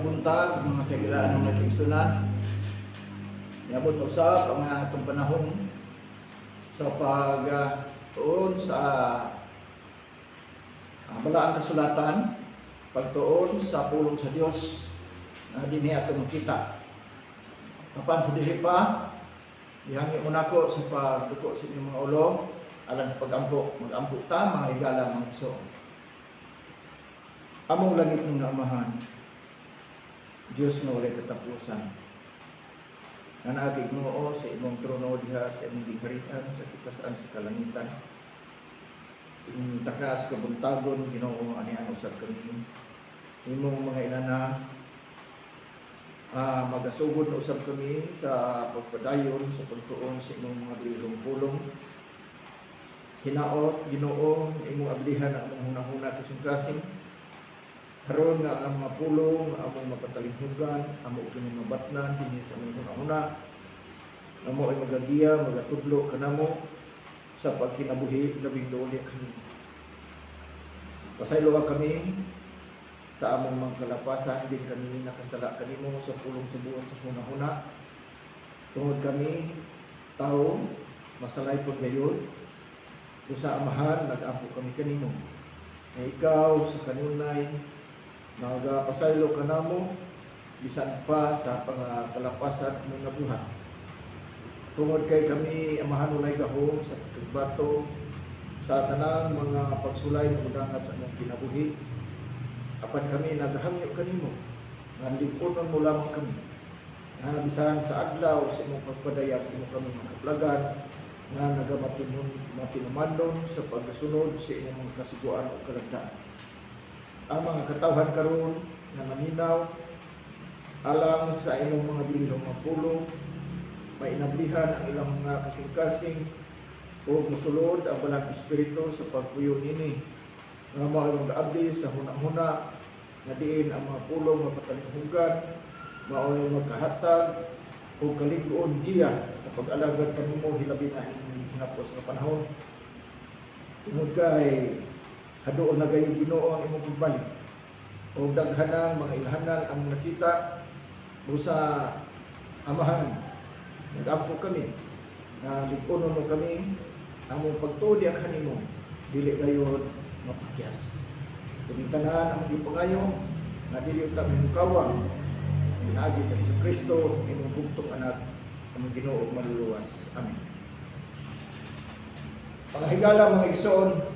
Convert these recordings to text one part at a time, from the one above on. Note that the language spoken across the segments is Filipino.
Mayong buntag, mga kaibigan ng nagkigsunan. Niabot usap ang mga atong panahon sa pagtuon sa balaang kasulatan, pagtuon sa pulong sa Dios na dinhi ato makita. Apan sa dili pa, ihangi mo nako sa pagduko sa inyong mga ulo alang sa pag-ampo. Mag-ampo ta mga higala mga igsoon. Among langit ng Amahan, Diyos na walay katapusan, na naagigmoo sa imong trono diha sa imong giharian sa kitasan sa kalangitan. Takna sa kabuntagon, Ginoo, anian usab kami. Imong mga inana, magasugod na usab kami sa pagpadayon sa pagtuon sa imong mga bilong pulong. Hinaot, Ginoo, imong ablihan ang among hunahuna kasing-kasing. Haron nga ang mapulong, among mapatalinghugan, amo kini mabatnan dinhi sa among hunahuna. Amo ay magagiya, magatudlo kanamo sa pagkinabuhi labing duli kami. Pasayloa kami sa among mga kalapasan, din kami nakasala kanimo sa pulong sa buwan sa hunahuna. Tungod kami tao masalay pod gayud, usa Amahan nag-ampo kami kanimo. Na ikaw sa kanunay nagapasaylo ka namo bisan pa sa pangkalapasan mong nabuhat. Tungod kay kami Amahan walay gahom sa pagbato sa tanang mga pagsulay ng udangat sa among kinabuhi. Apan kami naghangyo kanimo nga lipunon mo lamang kami. Bisan sa adlaw sa imong pagpadayag imo kami makaplagan nga nagamatulon sa pagsunod sa imong mga kasiguan o kalagdaan. Ang mga katawhan karon nga naminaw alang sa imong mga bilihong mapulong, mainablihan ang ilang mga kasing-kasing o musulod ang balang espiritu sa pagpuyo nini nga mao ang gaabli sa hunahuna nga diin ang mga pulong mapatalinghugan, mao ay magkahatag o kalig-on giya sa pag-alagad kanimo hilabi na inyong hinapos nga panahon. Tungod kay hadoon na gayud Ginoo ang imong pagbalik. O daghanang mga ilhanan ang nakita mo sa Amahan. Nag-ampo kami na lipunon mo kami among pagtuo diha kanimo dili gayud mapakyas. Kuning tanan ang gipangayo na dili ta mahukawang pinaagi kay sa Kristo imong bugtong anak among Ginoo ug maluluwas. Amen. Panghigala mga igsoon,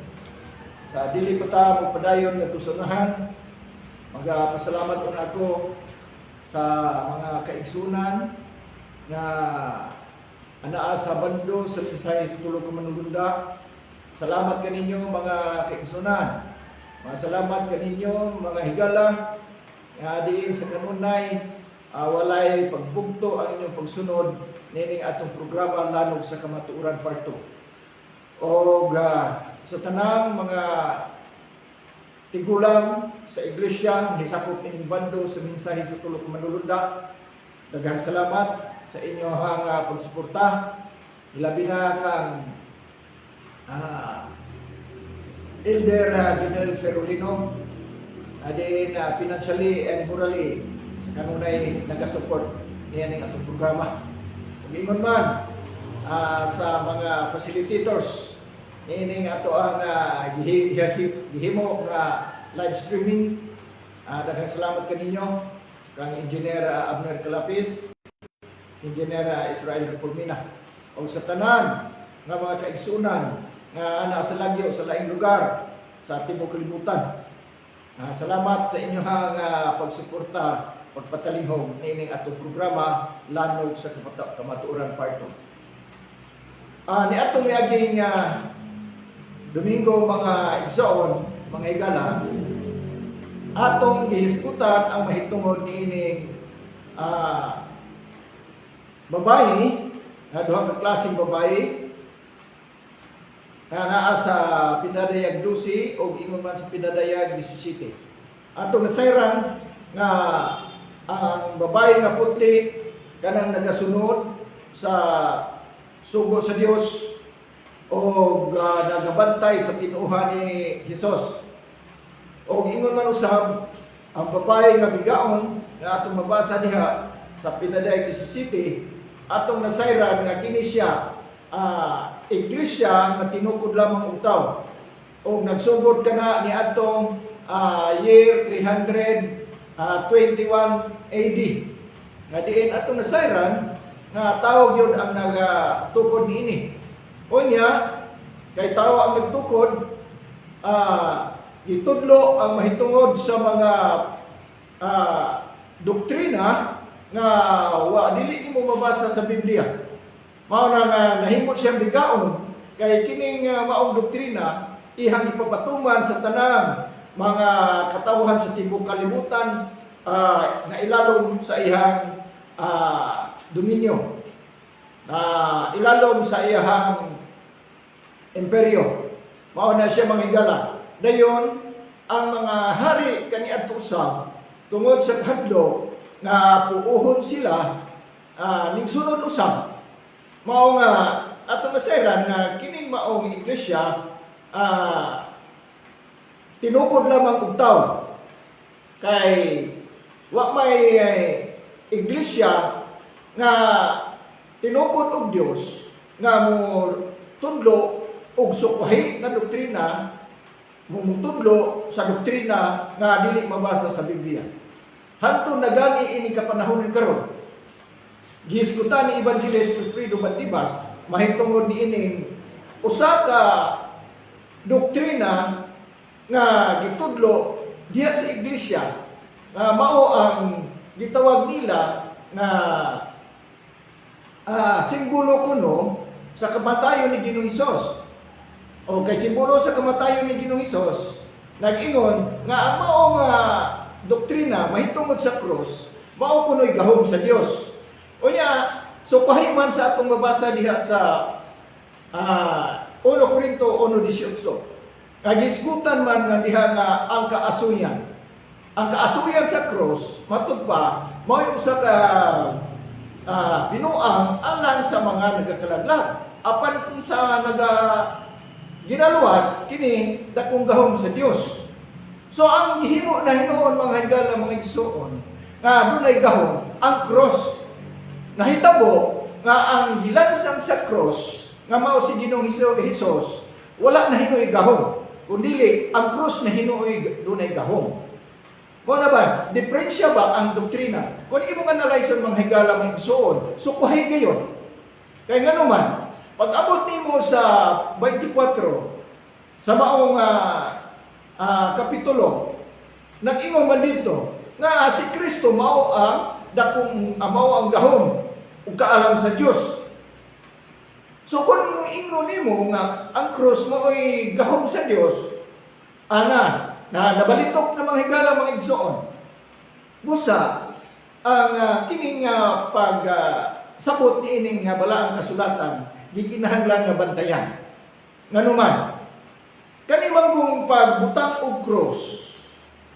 sa dili pa ta magpadayon nga tusunahan, magpasalamat po ako sa mga kaigsunan nga anaa sa bando sa Visayas Pulo Kamanulunda. Salamat kaninyo mga kaigsunan. Salamat kaninyo mga higala nga diin sa kanunay walay pagbugto ang inyong pagsunod nining atong programa Lanog sa Kamatuoran Part 2. O sa tanang mga tigulang sa iglesia hisakop ining bando sa mensahe sa Pulo Kamanulunda, daghang salamat sa inyong pagsuporta. Ilabi na kang Elder Janel Ferolino, din financially and morally sa kanunay nagasupport niya ning atong programa. Ug ingon man sa mga facilitators nining ato ang gihimo nga live streaming. Daghang salamat kaninyo kang Engineer Abner Calapis, Engineer Israel Repulmina, o sa tanan nga mga kaigsunan nga ana sa lagyo sa laing lugar sa tibuok kalibutan. Salamat sa inyong pagsuporta, pagpatalingog nining atong programa Lanog sa Kamatuoran Part 2. Ni atong miaging Domingo mga igsoon, mga higala, atong gihisgutan ang mahitungod niining babae, duha ka klaseng babae na naa sa pinadayag 12 o ingon man sa pinadayag 17. Atong nasayran nga ang babae nga putli kanang nagasunod sa sugo sa Dios o nagabantay sa tinuhan ni Hesus. O ingon man usab ang babae nga bigaon nga atong mabasa diha sa Pinaday 17 atong nasayran nga kini siya iglesia nga tinukod lamang og tawo. O nagsugod kana ni atong year 321 AD. Nga diin atong nasayran nga tawag yun ang nagtukod niini. Unya kay tawo ang nagtukod, itudlo ang mahitungod sa mga doktrina nga dili mo mabasa sa Biblia. Mao na nga nahimo siyang bigaon kay kining maong doktrina ihang ipapatuman sa tanang mga katawhan sa tibuok kalibutan na ilalom sa ihang dominyo, ilalom sa ihang imperyo. Mao na siya manghigala. Dayon ang mga hari kaniadto usab tungod sa kahadlok nga puuhon sila nigsunod usab. Mao nga atong nasayran nga kining maong iglesia tinukod lamang og tawo. Kay wa may iglesia nga tinukod og Dios nga mo tudlo og sukwahi nga doktrina, mumutudlo sa doktrina nga dili mabasa sa Biblia. Hantod na gani ini kapanahon karon. Gihisgutan ni Evangelist Wilfredo Valdivas mahitungod niining usa ka doktrina nga gitudlo diha sa iglesia nga mao ang gitawag nila nga simbolo kuno sa kamatayon ni Ginoong Hesus. O kay simbolo sa kamatayon ni Ginoong Hesus, nag-ingon nga ang maong doktrina mahitungod sa krus, mao kuno'y gahom sa Dios. O niya, so pahiman sa atong mabasa diha sa 1 Corinto 1:18. Kagisgutan man nga diha nga ang kaasuyan. Ang kaasuyan sa krus, matud pa, mao usa ka binuang alang sa mga nagakalaglag. Apan kung sa ginaluwas kini dakong gahom sa Dios. So ang gihimo na hinuon mga higala mga igsoon nga dunay gahom ang cross. Nahitabo nga ang gilansang sa cross nga mao si Ginoong Hesus wala na hinuoy gahom, kundi ang cross na hinuoy dunay gahom. Mo na ba diferensya ba ang doktrina? Kung imong analyze mga higala mga igsoon, sukuhay gayon. Kay ngano man pag abot nimo sa 24 sa maong kapitulo, nag-ingon man dito nga si Kristo mao ang dakong mao ang gahom ug kaalam sa Dios. So kung ingon nimo nga ang cross mao'y gahom sa Dios, na nabalitok na mga higala mga igsoon. Busa ang kining sabot ni ining balaang kasulatan gikinahanglan nga bantayan. Nganuman, kanimang kung pagbutang og cross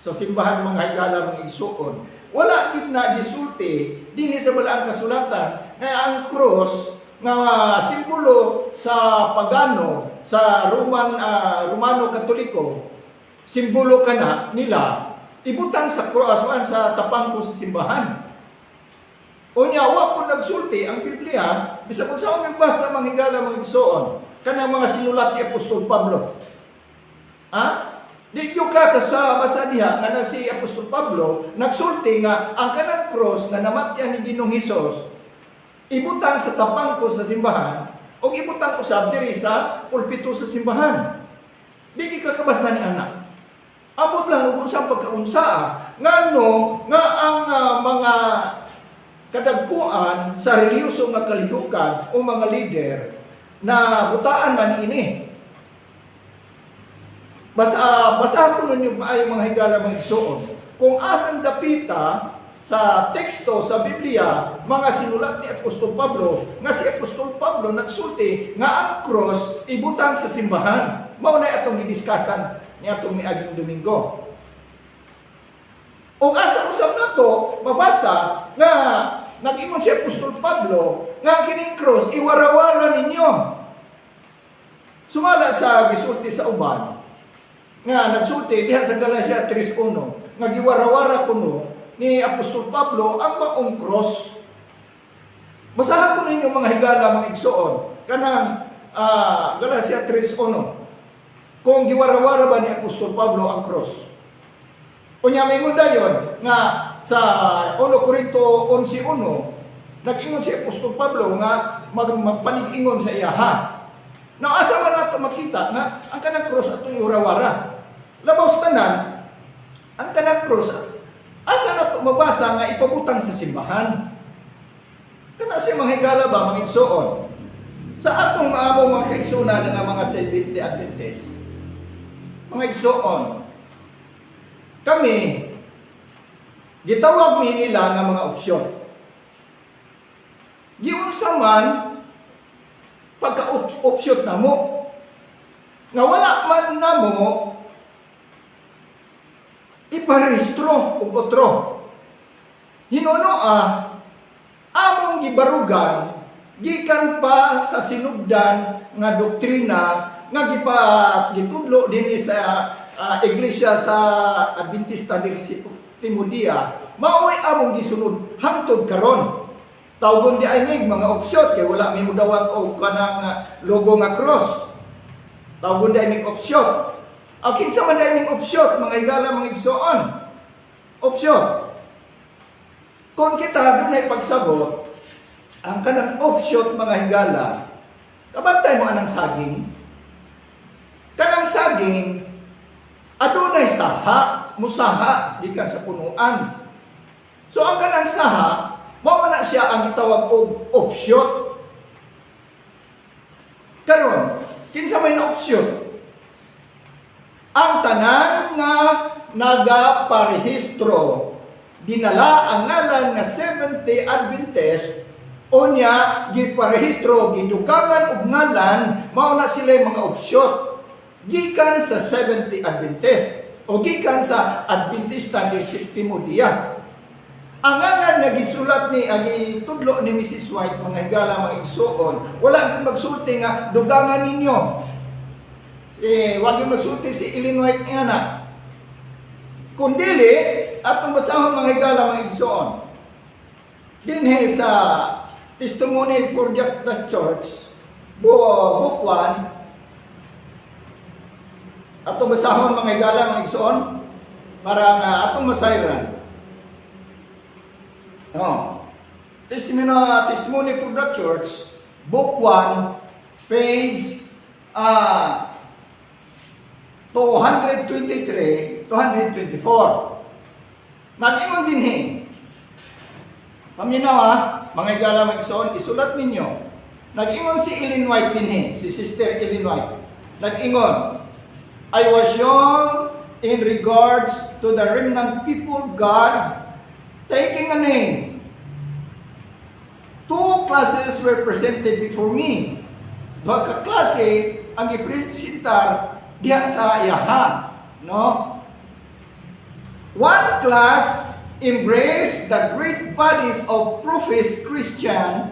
sa simbahan mga higala mga igsoon, wala gid na gisulti dinhi sa balaang kasulatan nga ang cross nga simbolo sa pagano sa Romano Katoliko, simbolo kana nila ibutang sa cross sa tapangko sa simbahan. Unya wa po nagsulti ang Biblia bisan kung saan nagbasa mga higala mga igsoon kanang mga sinulat ni Apostol Pablo. Di yung sa basa diha nga si Apostol Pablo nagsulti nga ang kanang cross nga namatyan ni Ginoong Hesus ibutang sa tapangko sa simbahan o ibutang usab diri sa pulpito sa simbahan. Di ka kabasa ni anak. Abot lang kung saan pagkaunsa ngano nga ang mga kadagkuan sa relihiyoso nga kalihukan o mga leader na butaan man ini. Basa po ninyo maayo mga higala mga igsoon. Kung asang dapita sa teksto sa Biblia, mga sinulat ni Apostol Pablo, nga si Apostol Pablo nagsulti nga ang cross ibutang sa simbahan. Mao na atong gidiskasan ni atong miaging Domingo. O asa usab nato mabasa nga nag-ingon si Apostol Pablo nga kining cross iwarawara ninyo. Sumala sa gisulti sa uban nga nagsulti diha sa Galacia 3:1 nga giwarawara kuno ni Apostol Pablo ang maong cross. Basahan ko ninyo mga higala, mga igsoon. Kanang Galacia 3:1. Kung giwarawara ba ni Apostol Pablo ang cross? Unya may dayon nga sa 1 Corinto 11:1, nag-ingon si Apostol Pablo nga magpanig-ingon sa iyaha. Now, asa man nato makita nga ang kanang cross atong iwarawara. Labaw sa tanan, ang kanang cross, asa nato mabasa nga ipabutang sa simbahan? Kana siya mga higala ba, mga igsoon? Sa atong maamong mga kaigsunan nga mga Seventh-day Adventist, mga igsoon, kami, gitawag mi nila nga mga opsyon. Giunsa man, pagka-opsyon na mo, nga wala man na mo, iparehistro o otro. Hinunoa, among gibarugan, gikan pa sa sinugdan nga doktrina nga gitudlo dinhi sa iglesia sa Adventista del Sétimo Día, mao'y among gisunod hangtod karon. Tawgon di ay mga opsyon kay wala may mudawat og kanang logo nga cross. Tawgon di ay opsyon. Akin sa man di opsyon, mga higala, mga igsoon. Opsyon. Kung kita doon ay pagsabot, ang kanang opsyon, mga higala, kabantay mo anang saging. Kanang saging, adunay saha, musaha, gikan sa punuan. So ang kanang saha, mao na siya ang gitawag og opsyon. Karon, kinsa may na opsyon? Ang tanan nga nagaparehistro, dinala ang ngalan nga Seventh-day Adventist, unya giparehistro, gidugangan og ngalan, mao na sila mga opsyon. Gikan sa Seventh-day Adventist o gikan sa Adventista del Sétimo Día. Ang ngalan nga gisulat ni tudlo ni Mrs. White, mga higala, mga igsoon, wala gyud magsulti nga dugangan ninyo. Wag gyud magsulti si Ellen White niya na. Kundili atong basahon, mga higala, mga igsoon. Dinhi sa Testimony for the Church, book 1, atong basahon, mga higala, mga igsoon, para nga atong masayran. Testimony for the Church, book 1, page 223, 224. Nag-ingon dinhi. Paminaw mga higala, mga igsoon, isulat ninyo. Nag-ingon si Ellen White dinhi, si Sister Ellen White. Nag-ingon, I was young in regards to the remnant people of God taking a name. 2 classes were presented before me. 2 ka klase ang ipresentar diha sa iyaha, no? 1 class embraced the great bodies of professed Christian.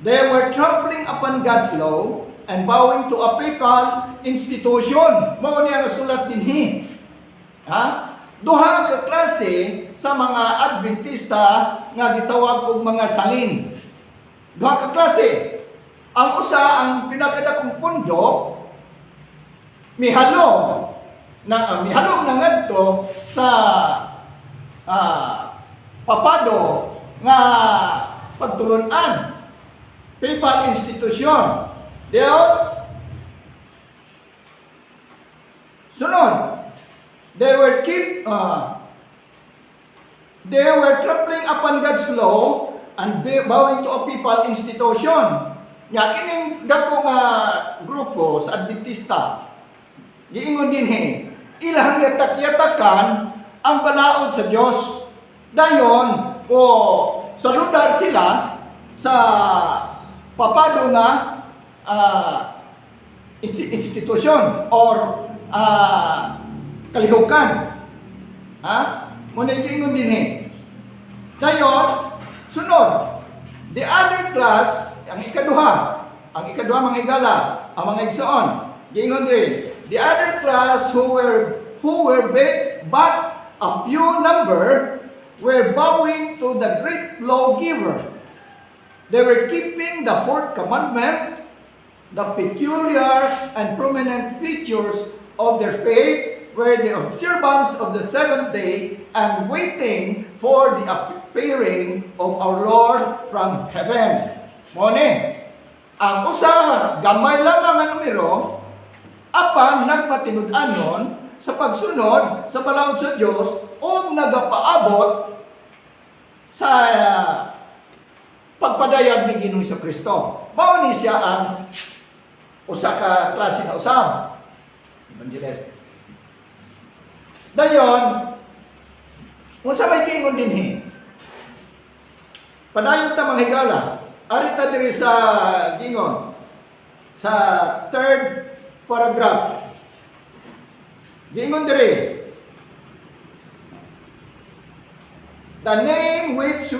They were trampling upon God's law and bowing to a papal institution. Mao niya nasulat dinhi. Duha ka klase sa mga Adventista nga gitawag og mga salin. Duha ka klase. Ang usa, ang pinakadakong pundok, mihalom na ngadto sa papado nga pagtulunan, papal institution. Sunod, they were trampling upon God's law and bowing to a papal institution. Nga kining dako nga grupo sa Adventista, giingon dinhi, ilang yatak-yatakan ang balaod sa Dios. Dayon o saludar sila sa papado nga institusyon or kalihukan. Muna giingon dinhi. Dayon sunod, the other class, ang ikaduha mga higala, ang mga igsoon, giingon din, the other class who were but a few number were bowing to the great lawgiver. They were keeping the fourth commandment. The peculiar and prominent features of their faith were the observance of the seventh day and waiting for the appearing of our Lord from heaven. Mone, ang usa gamay lang ang numero, apan nagpatinud-anon sa pagsunod sa balaod sa Dios o nagapaabot sa pagpadayag ni Ginoong Jesucristo. Mao ni siya ang usa ka klase nga usab. Evangelist. Dayon, unsa may gingon dinhi? Padayon ta manghigala. Ari ta diri sa gingon sa third paragraph. Gingon diri, the name which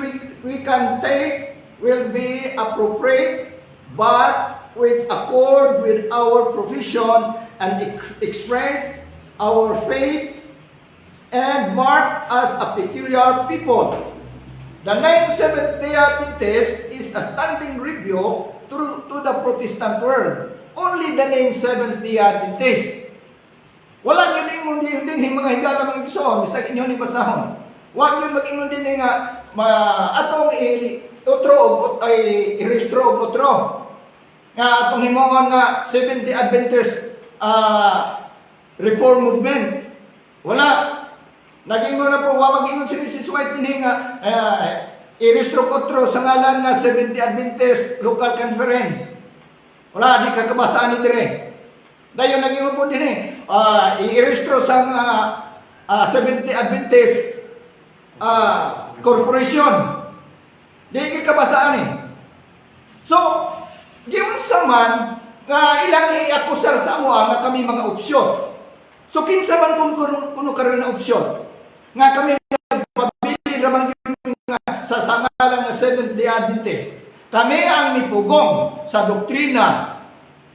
we can take will be appropriate, but which accord with our profession and express our faith and mark us a peculiar people. The name Seventh-day Adventist is a standing review to the Protestant world. Only the name Seventh-day Adventist. Wala yun yung din mga higala mga igsoon, sa inyo ni basahon. Huwag yun mag-ingon din nga, atong utro ay irestro og utro. Nga atong himongon nga Seventh-day Adventist Reform Movement. Wala. Nag-ingon na po, mag-ingon si Mrs. White din nga irestro utro sa ngalan nga Seventh-day Adventist Local Conference. Wala, di kakabasaan ni dire. Dayon nag-ingon po din i-irestro sa Seventh-day Adventist Corporation. Di kakabasaan So, giun sa man nga ilang i-akusar sa amo nga kami mga opsyon. So kinsa man kuno karon na opsyon nga kami nagpabili ramang nga sa sangalan nga Seventh-day Adventist. Kami ang mipugong sa doktrina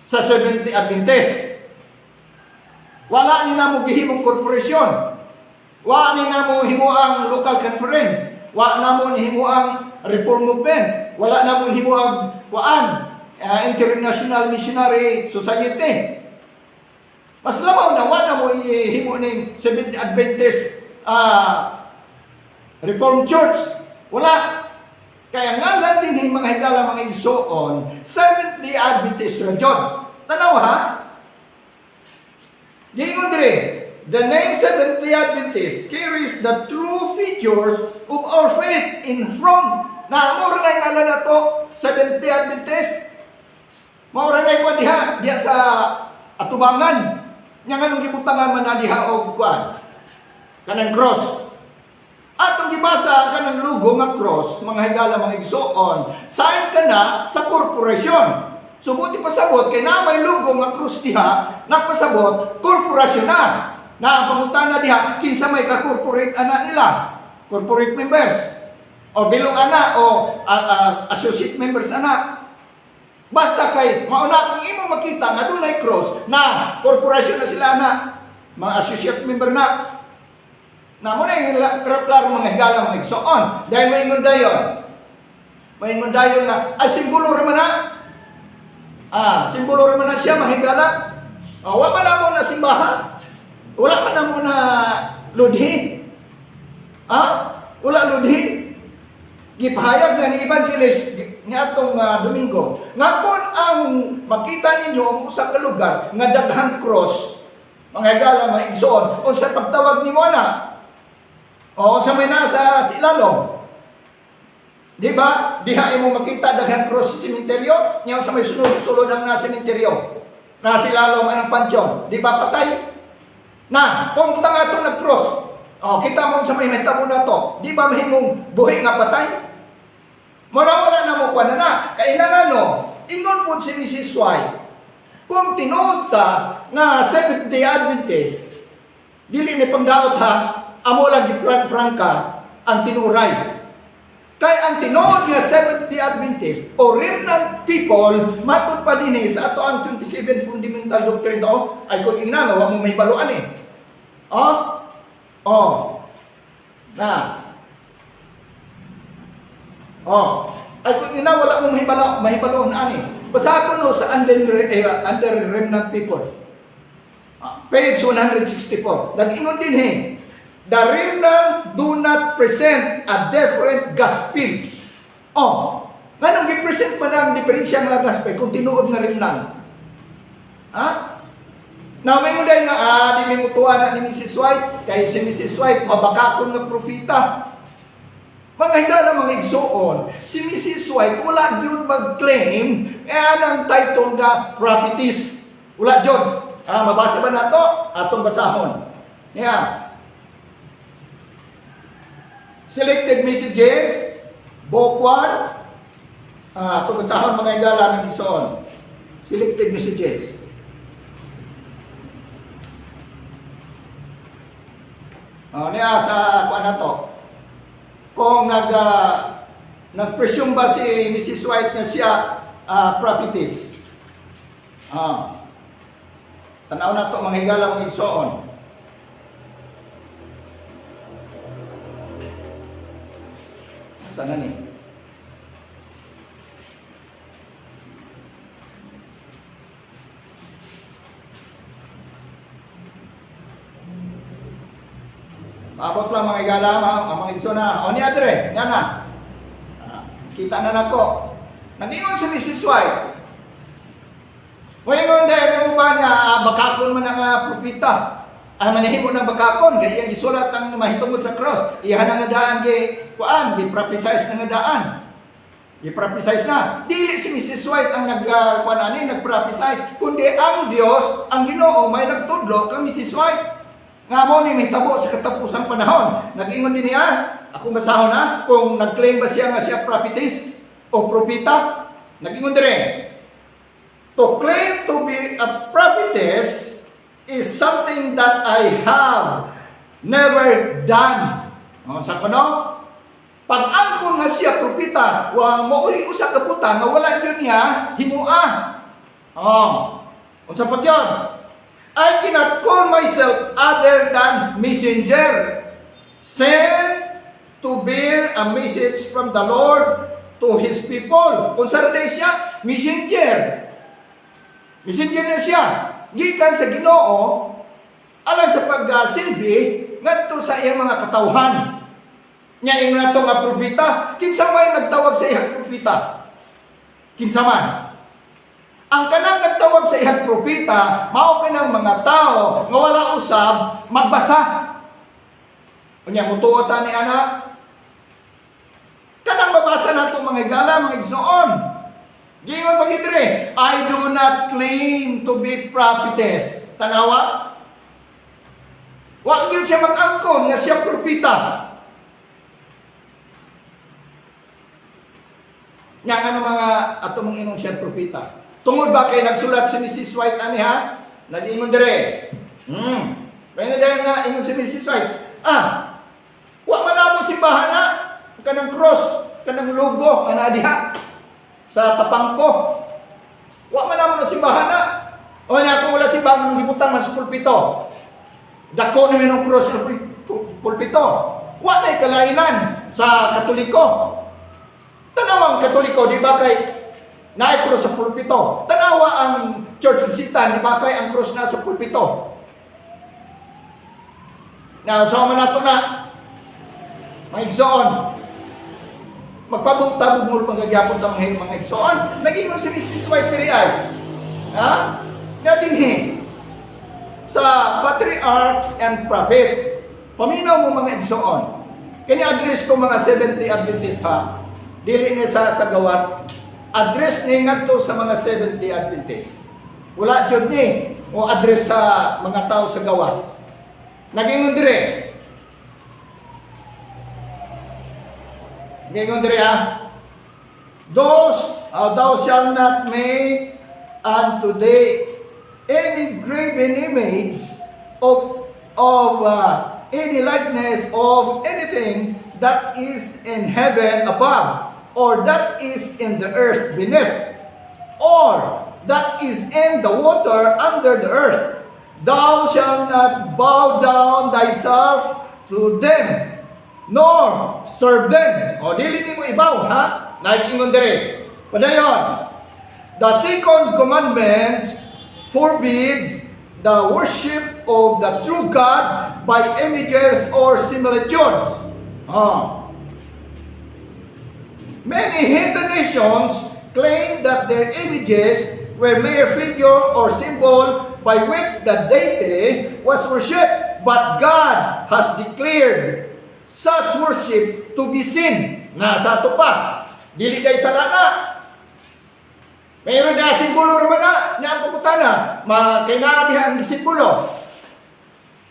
sa Seventh-day Adventist. Wala ni namo gihimong korporasyon. Wala ni namo himuang local conference. Wala namo himuang reform movement. Wala namo himuang International Missionary Society. Mas lamaw na wala mo himo ning Seventh-day Adventist Reformed Church. Wala. Kaya nga lang din mga higala mga igsoon, Seventh-day Adventist Rajon. Tanaw ha? Gingon dire, the name Seventh-day Adventist carries the true features of our faith in front. Naamor na ngalan na to, Seventh-day Adventist. Maura na ikaw diha sa atubangan. Nga nganong gibutangan man na diha og kuan. Kanang cross. Atong gibasa kanang logo nga cross, mga higala mga igsoon, sign ka na sa korporasyon. Subuti pasabot kay na may logo nga cross diha, nagpasabot korporasyon na. Na ang pangutana diha kinsa may ka-corporate ana nila, corporate members. O bilong ana o associate members ana. Basta kay mauna kung imo makita nga dunay cross na korporasyon na sila na mga associate member na. Na mo na yung klaro mga higala mga igsoon. Dahil maingon dayon. Maingon dayon na simbolo ra man na. Simbolo ra man na siya mga higala. Wa man na mo na simbahan. Wala man na mo na ludhi. Wala ludhi. Gipahayag na ni Evangelist niya atong Domingo. Nga kung ang makita ninyo ang usa ka lugar nga daghang cross, mga higala mga igsoon, unsa pagtawag nimo na? O unsa may nasa ilalom? Di ba? Diha imo makita daghang cross sa sementeryo, nya sa may sulod ang nasa sementeryo. Nasa ilalom anang pansyon, di ba patay? Na, kung utang ato nag-cross, kita mo sa may metabo na to, di ba mahimong buhi nga patay? Wala na mo pa na. Kailangan ingon po si Mrs. White, kung tinuod ta nga Seventh-day Adventist, dili ni pangdaot ha, amo lang gipranka ang tinuray. Kay ang tinuod nga Seventh-day Adventist o remnant people, matod pa din sa ato ang 27 fundamental doctrine daw, ay kung ingna wa mo may baluan Na, Oh, ay kung ina wala mong mahibalo ani. Basa ko no sa under remnant people. Page 164. Nag-ingon din the remnant do not present a different gospel. Oh, nganong gi-present pa ng diferensya nga gospel kung tinuod nga remnant? Ha? Na may mo dahil nga, di may mutuwa na ni Mrs. White, kay si Mrs. White, mabakakon nga propita. Mga higala mga igsuon, si Mrs. White, wala yun mag-claim, anang title nga prophetess. Wala yun. Mabasa ba na to? Atong basahon. Yeah. Selected messages, book 1. Atong basahon mga higala ng igsuon. Selected messages. Niya sa kuan na to. Kung nag-presume ba si Mrs. White na siya prophetess. Tanaw na to mga higala mga igsoon. Sana ni? Paabot lang mga igala, mga igso na. O ni Adre, yan na. Kita na nako. Nag-ingon si Mrs. White. Moingon dahil yung uban nga, bakakon man ang propita. Ay manihimo ng bakakon, kaya yung isulat ang mahitungod sa cross. Iyan ang nadaan kay kuan, i-prophesize na nadaan. I-prophesize na. Dili si Mrs. White ang nag-prophesize, kundi ang Dios, ang Ginoo may nagtudlo kang Mrs. White. Nga mo ni may tabo sa katapusang panahon. Nag-ingon din niya, akong basahon na, kung nag-claim ba siya nga siya prophetess o propita. Nag-ingon din rin, to claim to be a prophetess is something that I have never done. Sa kuno? Pag angkon nga siya propita, mo usa ka puta nga wala yun niya himua. Unsa pa yun? I cannot call myself other than messenger, sent to bear a message from the Lord to His people. Kung sa rin siya, messenger. Messenger na siya. Gikan sa Ginoo, alang sa pagsilbi, ngadto sa iyang mga katawhan. Nya ing nato nga propeta, kinsa may nagtawag sa iyang propeta? Kinsa man? Ang kanang nagtawag sa iyang propeta, mao kanang mga tao nga wala usab magbasa. Unya mutuota ni ana. Kanang mabasa nato mga higala, mga igsoon. Gingon pagidre, I do not claim to be prophetess. Tanawa? Wa gyud siya mag-angkon nga siya propeta. Nya ano mga ato mong inong siya propeta. Tungod ba kay nagsulat si Mrs. White ani ha? Nag-ingon dire. Kaya dahil nga ingon si Mrs. White. Wa man namo simbahan na kanang cross, kanang logo ana diha sa tapang ko. Wa man namo simbahan na. O nya kung wala simbahan ng gibutang mas pulpito. Dako ni minong cross sa pulpito. Wa nay kalainan sa Katoliko. Tanawang Katoliko di ba kay naay cross sa pulpito. Tanawa ang Church of Satan, di ba kay ang cross na sa pulpito. Now, so man nato na mga igsoon. Magpabutabog mo pagkagyapon ta mga igsoon. Nag-ingon si Mrs. White diri ay. Na dinhi sa patriarchs and prophets. Paminaw mo mga igsoon. Kani address ko mga 70 Adventist ha. Dili ni sa gawas. Address ni ngadto sa mga 70 Adventist. Wala jud ni o address sa mga tao sa gawas. Nagingon dire. Nagingon dire ha. Thou shalt not make unto thee any graven image of any likeness of anything that is in heaven above, or that is in the earth beneath, or that is in the water under the earth. Thou shalt not bow down thyself to them, nor serve them. O, dili nimo ibaw, ha? Nag-ingon dire. Padayon, the second commandment forbids the worship of the true God by images or similitudes. Many heathen nations claim that their images were mere figure or symbol by which the deity was worshipped, but God has declared such worship to be sin. Nasa ato pa, dili kay sala na. Mayroon na simbolo naman na ang puputana, kailangan diha ang simbolo.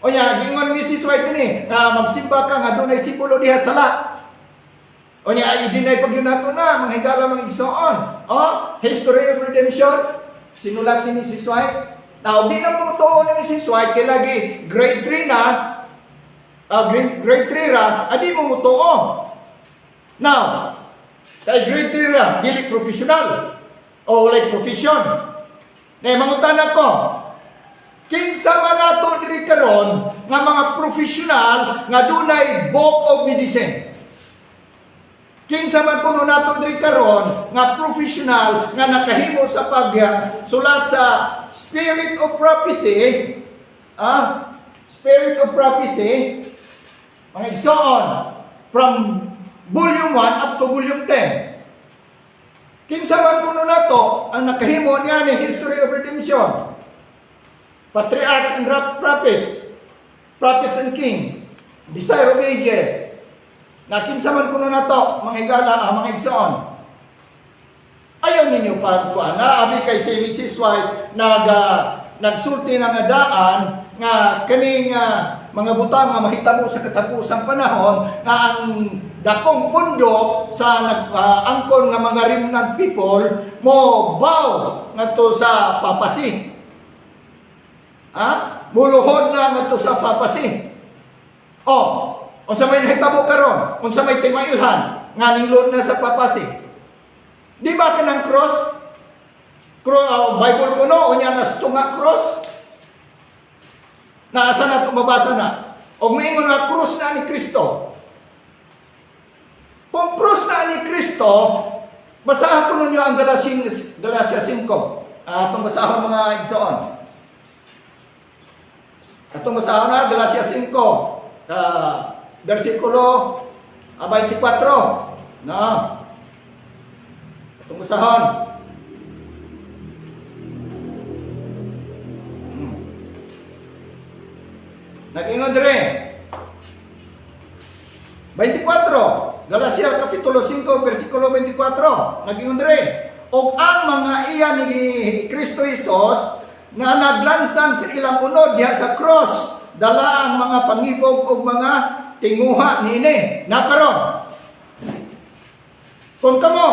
O niya, gingon Mrs. White ni, magsimba ka nga doon ay simbolo diha sala. O niya, i-deny pag yun nato na, mga higala mga igsoon. History of Redemption, sinulat ni Mrs. White. Now, di na mo mutuon ni Mrs. White, kaya lagi grade 3 na, grade 3 ra, adi mo mutuon. Now, kay grade 3 ra, dili professional. O walay profession. Mangutan ako, kinsa man nato diri karon nga mga professional nga dunay book of medicine. Kinsa man kuno nato diri karon nga professional nga nakahimo sa pagsulat sa Spirit of Prophecy, Spirit of Prophecy, mga igsoon, from volume 1 up to volume 10. Kinsa man kuno nato ang nakahimo niya ni History of Redemption, Patriarchs and Prophets, Prophets and Kings, Desire of Ages. Na kinsa man kuno nato mga higala, mga igsoon. Ayaw ninyo pagkuana abi kay si Mrs. White nagsulti ng adaan nga kaning mga butang nga mahitabo sa katapusang panahon nga ang dakong mundo sa nag-angkon nga mga remnant people mo bow ngadto sa papasi. Muluhod na ngadto sa papasi. Unsa may nahitabo karon? Unsa may timailhan nga ninglod na sa papasi? Di ba kanang cross? Bible kuno unya nas tunga cross. Naasa na ito mabasa na. O maingon na cross na ni Kristo. Kung cross na ni Kristo, basahan ko ninyo ang Galacia 5. Itong basahan mga igsoon. Itong basahan na Galacia 5. Versikulo 24. Itong basahan. Nag-ingon dire. 24. Galacia Kapitulo 5, versikulo 24. Nag-ingon dire. Og ang mga iya ni Kristo Jesus na naglansang sa ilang unod diha sa cross, dala ang mga pangibog og mga tinguha niini. Nakaron. Kung kamo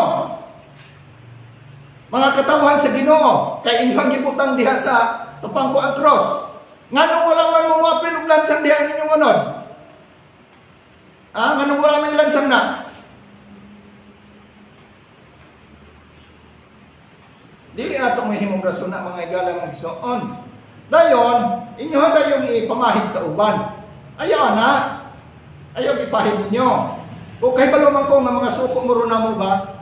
mga katawhan sa Ginoo kay inyong gibutang diha sa tupang ko ang cross. Nganong wala man mo mapil og lansang diha ang inyong unod? Nganong wala man lansang na? Dili na itong mahimong rason na mga igala ng igsoon. Dayon, inyo dayong ipamahid sa uban. Ayaw na. Ayaw ipahid ninyo. O kay baluman ko nga mga suko mo ron na mo ba?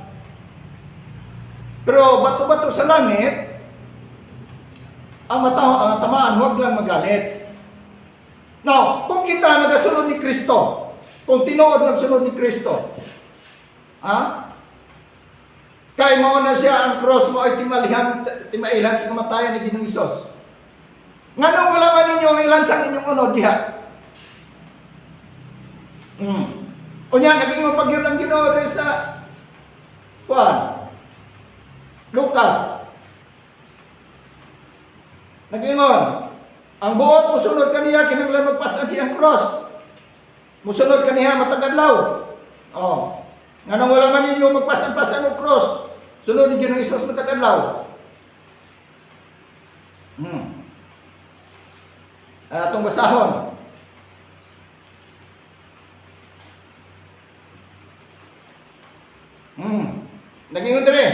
Pero bato-bato sa langit, ang tamaan, huwag lang magalit. Now, kung kita nagasunod ni Kristo, kung tinuod nagsunod ni Kristo, kay mauna siya ang cross mo ay timailan sa kamatayan ni Ginoong Hesus. Nganong wala man ninyo ilan sa inyong unod diha? Unya, naging mapagyon ang Ginoo rin sa Lucas. Nagingon, ang buot musunod kaniya kinanglan magpasan siyang cross. Musunod kaniya matagadlaw. Nganong wala man ninyo magpasan-pasan ng cross. Sunod ni Ginoong Hesus matagadlaw. Atong basahon. Nagingon dire.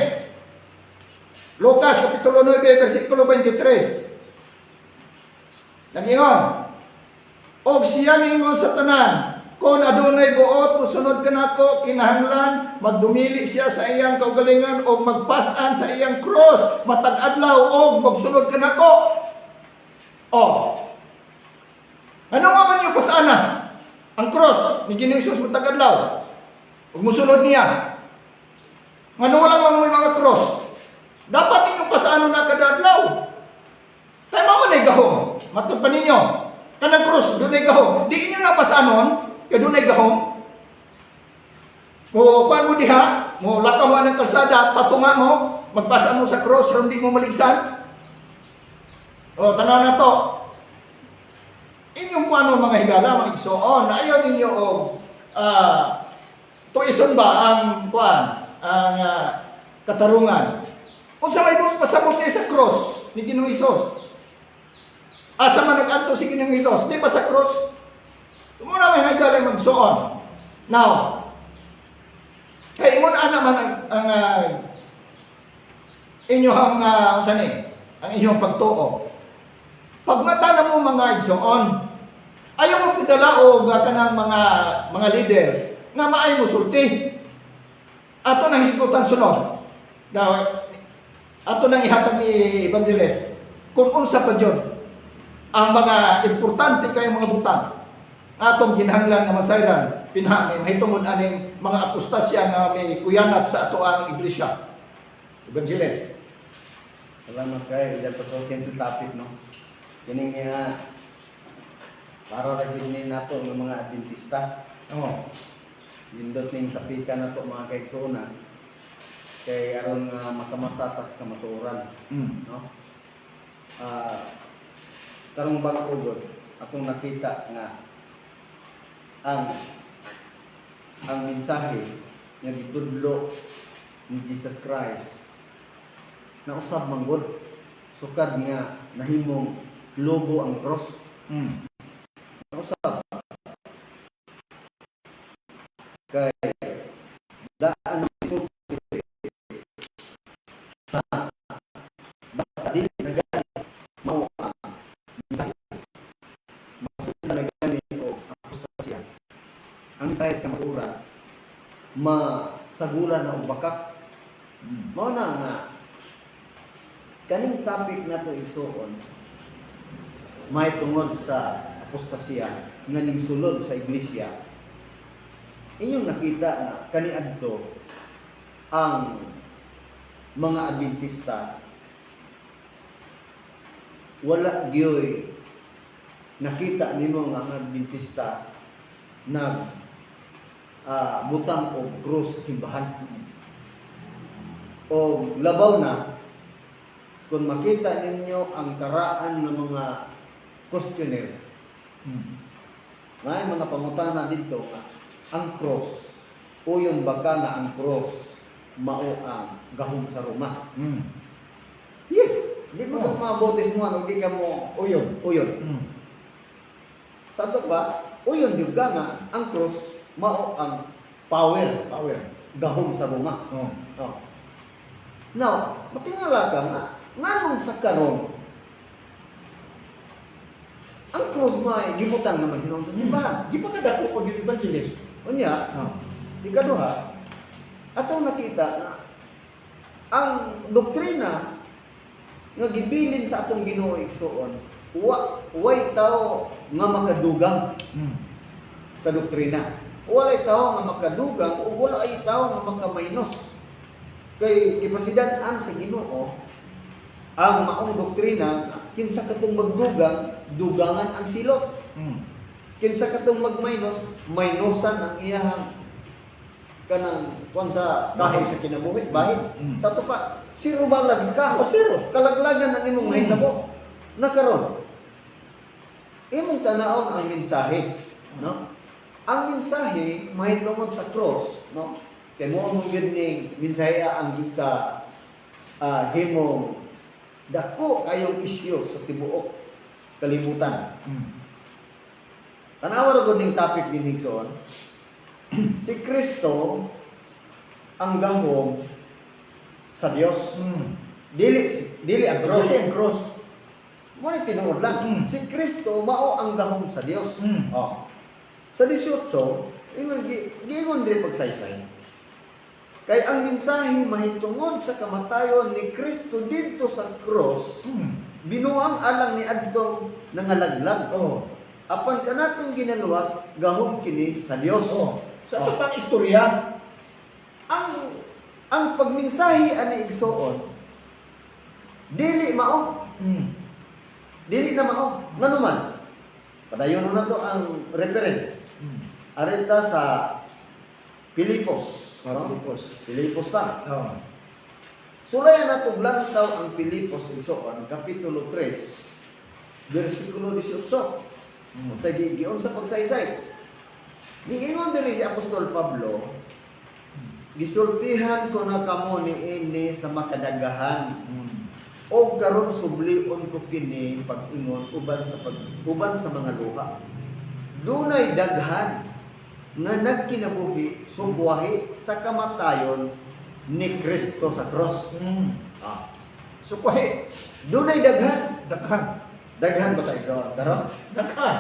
Lucas Kapitulo 9, versikulo 23. Nagingon, og siya ningon sa tanan Kung adunay buot, musunod ka nako, kinahanglan magdumili siya sa iyang kaugalingan o magpasan sa iyang cross, matag adlaw o magsunod ka nako. Oh. Ano nga man yung pasana? Ang cross ni Ginoong Hesus matag adlaw. Ug musunod niya. Ngano wala man mo mga cross? Dapat inyong pasano na kada adlaw. Kay mao man gahom. Matud pa ninyo. Kanang cross dunay gahom. Di inyo na pasanon, kay dunay gahom. Mo kuan mo diha, mo lakaw mo ang kalsada, patunga mo, magpasa mo sa cross ron di mo maligsan. O tanan na to. Inyong kuano mga higala, mga igsoon, ayaw ninyo og tuison ba ang kuan, ang katarungan. Unsa may buot pasabot niya sa cross ni Ginoong Hesus? Asa man nag-adto si Ginoong Hesus? Di ba sa cross? Sumuna may higala magsuon. Now, kay mo ana man ang inyong unsa ni? Ang inyong pagtuo. Pag mata na mo mga igsoon, ayaw mo pidala og kanang mga leader nga maay mo sulti. Ato nang hisgutan sunod. Now, ato nang ihatag ni Evangelist kung unsa pa jud ang mga importante kay mga butang atong kinahanglan nga masayran pinhamin mahitungod aning mga apostasya nga may kuyanap sa ato ang iglesia. Evangelist. Salamat kay ilang pasukin sa topic, no? Kining para ra gyud ni nato ng mga Adventista. Oo. Lindot ning tapikan nato mga kaigsoona. Kay aron nga makamatatas kamatuoran, no? Karong bag-ugod atong nakita nga ang mensahe nga gitudlo ni Jesus Christ na usab manggod sukad nga nahimong logo ang cross. Usab kay daan ng sulti basta dili nagali mao ang mensahe masud na gani o apostasya ang mensahe sa kamatuoran masagulan na ubakak mao na nga kaning topic nato igsuon may tungod sa apostasya nga sulod sa iglesia. Inyong nakita na kaniadto ang mga Adventista wala gyoy nakita nimo nga ang Adventista nag butang og krus sa simbahan. O labaw na kung makita ninyo ang karaan ng mga questionnaire, may mga pangutana dito nga ang cross, uyon baka nga ang cross mao ang gahom sa Roma. Yes, di mo kung mabutis mo, hindi ka mo uyon. Sa ito ba, uyon yung nga ang cross mao ang power. Gahom sa Roma. Now, matingala ka nga, nganong sa karon ang cross may gibutan naman hinong sa simbahan. Di pa kadako pag evangelist. Unya, ikaduha, atong nakita na ang doktrina nga gibilin sa atong Ginoo igsoon, way tao nga makadugang sa doktrina. Walay tao nga makadugang o wala ay tao nga makamainos. Kay ipasidaan sa Ginoo ang maong doktrina kinsa katong magdugang, dugangan ang silot. Kinsa katong magmaynos, maynosan ang iyahang kanang kuan sa kahoy sa kinabuhi, bahin. Sa to pa, zero balag ka. Zero. Kalaglagan ang imong mahitabo. Nakaron. Imong tanawon ang mensahe, no? Ang mensahe mahitungod sa cross, no? Kay mo ang gyud ning mensahe ang gika himong dako kayong isyu sa tibuok kalibutan. Tanawa ra gud ning topic din higsoon. Si Kristo ang gahom sa Dios. Dili ang cross. Mo ni tinuod lang. Si Kristo mao ang gahom sa Dios. sa 18, giingon din pagsaysay. Kay ang mensahe mahitungod sa kamatayon ni Kristo dito sa cross, binuang alang ni adtong nangalaglag. Oh. Apan kanatong ginaluwas gahom kini sa Dios. Oh. Sa ito pang istorya. Ang pagmensahe ani igsoon dili mao. Dili na mao. Nganuman, padayon na to ang reference. Arita sa Pilipos. Pilipos ta. Oh. Surayan na itong lantaw ang Pilipos igsoon, Kapitulo 3, versikulo 18. Sa gigion sa pagsaysay. Giingon din si Apostol Pablo, gisultihan ko na kamo ni ini sa makadagahan. O karon sublion ko kini pag-ingon uban sa mga luha. Dunay daghan nga nagkinabuhi sugwahi sa kamatayon ni Kristo sa cross. So kuhi, Dunay daghan. daghan. Daghan ba tayo sa karon? Daghan.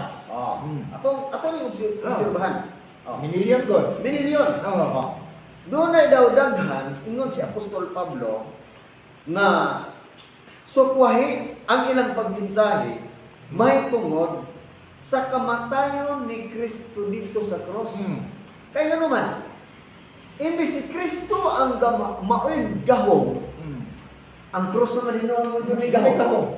Atong yung obserbahan. Minilyon god. Minilyon. Oh. Dunay daw daghan, ingon si Apostol Pablo, na sukwahi ang ilang pagmensahe may tungod sa kamatayon ni Kristo dito sa cross. Kaya nga naman, imbis si Kristo ang maoy gahong, ang cross naman hinuon mo doon ay gahong.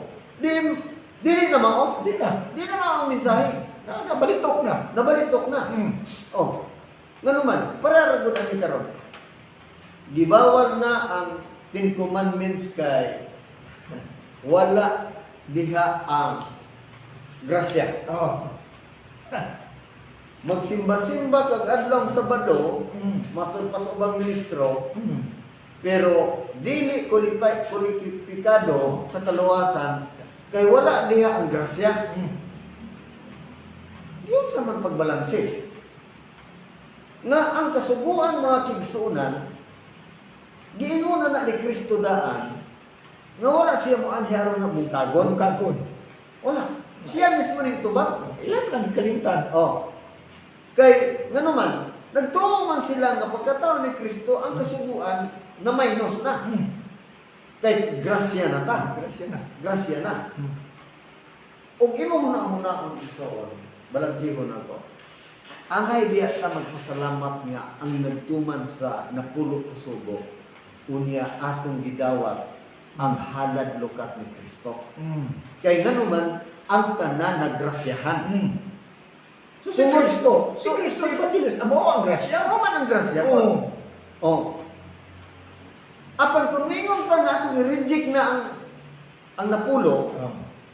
Dili na mao. Di na. Di na mao ang mensahe. Nabalitok na. Nabalitok na. Oh. Nga naman, pararagod ang ikaron. Gibawal na ang 10 commandments kay wala diha ang grasya. Oh. Magsimba-simba kag adlaw Sabado, matud pa sa ubang ministro, pero dili kwalipikado sa kaluwasan kay wala diha ang grasya. Diyon sa man pagbalanse. Na ang kasubuan mga kigsunan, giingon na ni Kristo daan, nga wala siya mo anhiaron na bungkagon. Kagon. Wala. Siya mismo ning tubag. Ilan lang kalimtan. Oh. Kay nga naman, nagtuo man sila nga pagkatao ni Kristo ang kasuguan na minus na. Kay grasya na ta. Grasya na. Grasya na. Og imo muna ang igsoon, balansihon ako. Ang idea ta magpasalamat nga ang nagtuman sa napulo kasugo unya atong gidawat ang halad lukat ni Kristo. Kay nganuman ang tanan nagrasyahan. So si Kristo, Evangelist, amo ang grasya. Amo man ang grasya. Oo. Oh. Apan kung mingon ta nga atong i-reject na ang napulo,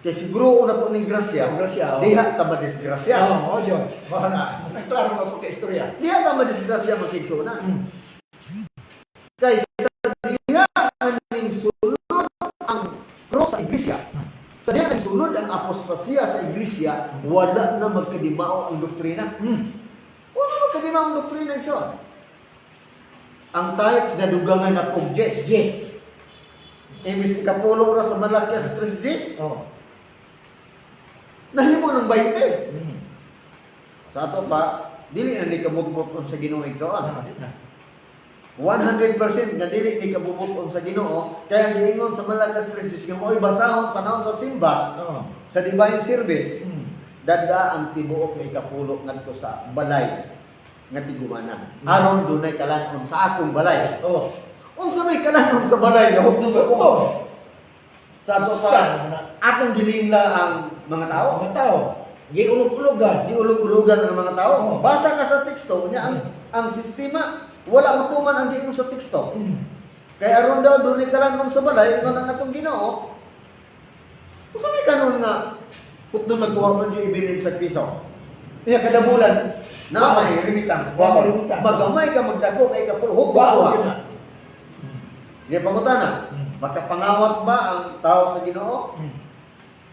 kay siguro na to ning grasya. Grasya. Diha ta madisgrasya. Oo, John. Baka na. Nagklaro na po kay istorya. Diha ta madisgrasya makigsunan. Kay sa diha aning sulod ang cross sa iglesia. Sa diha ang sulod ang apostasya sa iglesia, wala na magkadimao ang doktrina. Wala magkadimao ang doktrina igsoon. Ang tithes na dugangan na pong Jes. Yes. Imbis ikapulo ra sa Malakias 3 Jes, Oh. nahimo ng 20. Sa ato pa, dili na ni kabutbut sa Ginoo igsoon. 100% nga dili ni kabubuton sa Ginoo, kaya ang giingon sa Malakias 3 Jes nga mo'y basahon panahon sa simba sa divine service. Dada ang tibuok nga ikapulo ngadto sa balay nga tigumanan. Aron dunay kalanon sa akong balay. Oh. Unsa may kalanon sa balay nga hugdong ako? Sa ato pa atong gilingla ang mga tao. Mga tao. Giulog-ulogan. Diulog-ulogan ang mga tao. Oh. Basa ka sa teksto nya ang sistema wala matuman ang giingon sa teksto. Kaya aron daw dunay kalanon sa balay nga nang atong Ginoo. Unsa may kanon nga hugdong magkuha man yung ibilin sa piso. Iya kada bulan na may remittance. Wow. Remittance. Magamay ka magdako kay ka puro hugdong Wow, kuha. yun na. Di pangutana. Makapangawat ba ang tao sa Ginoo?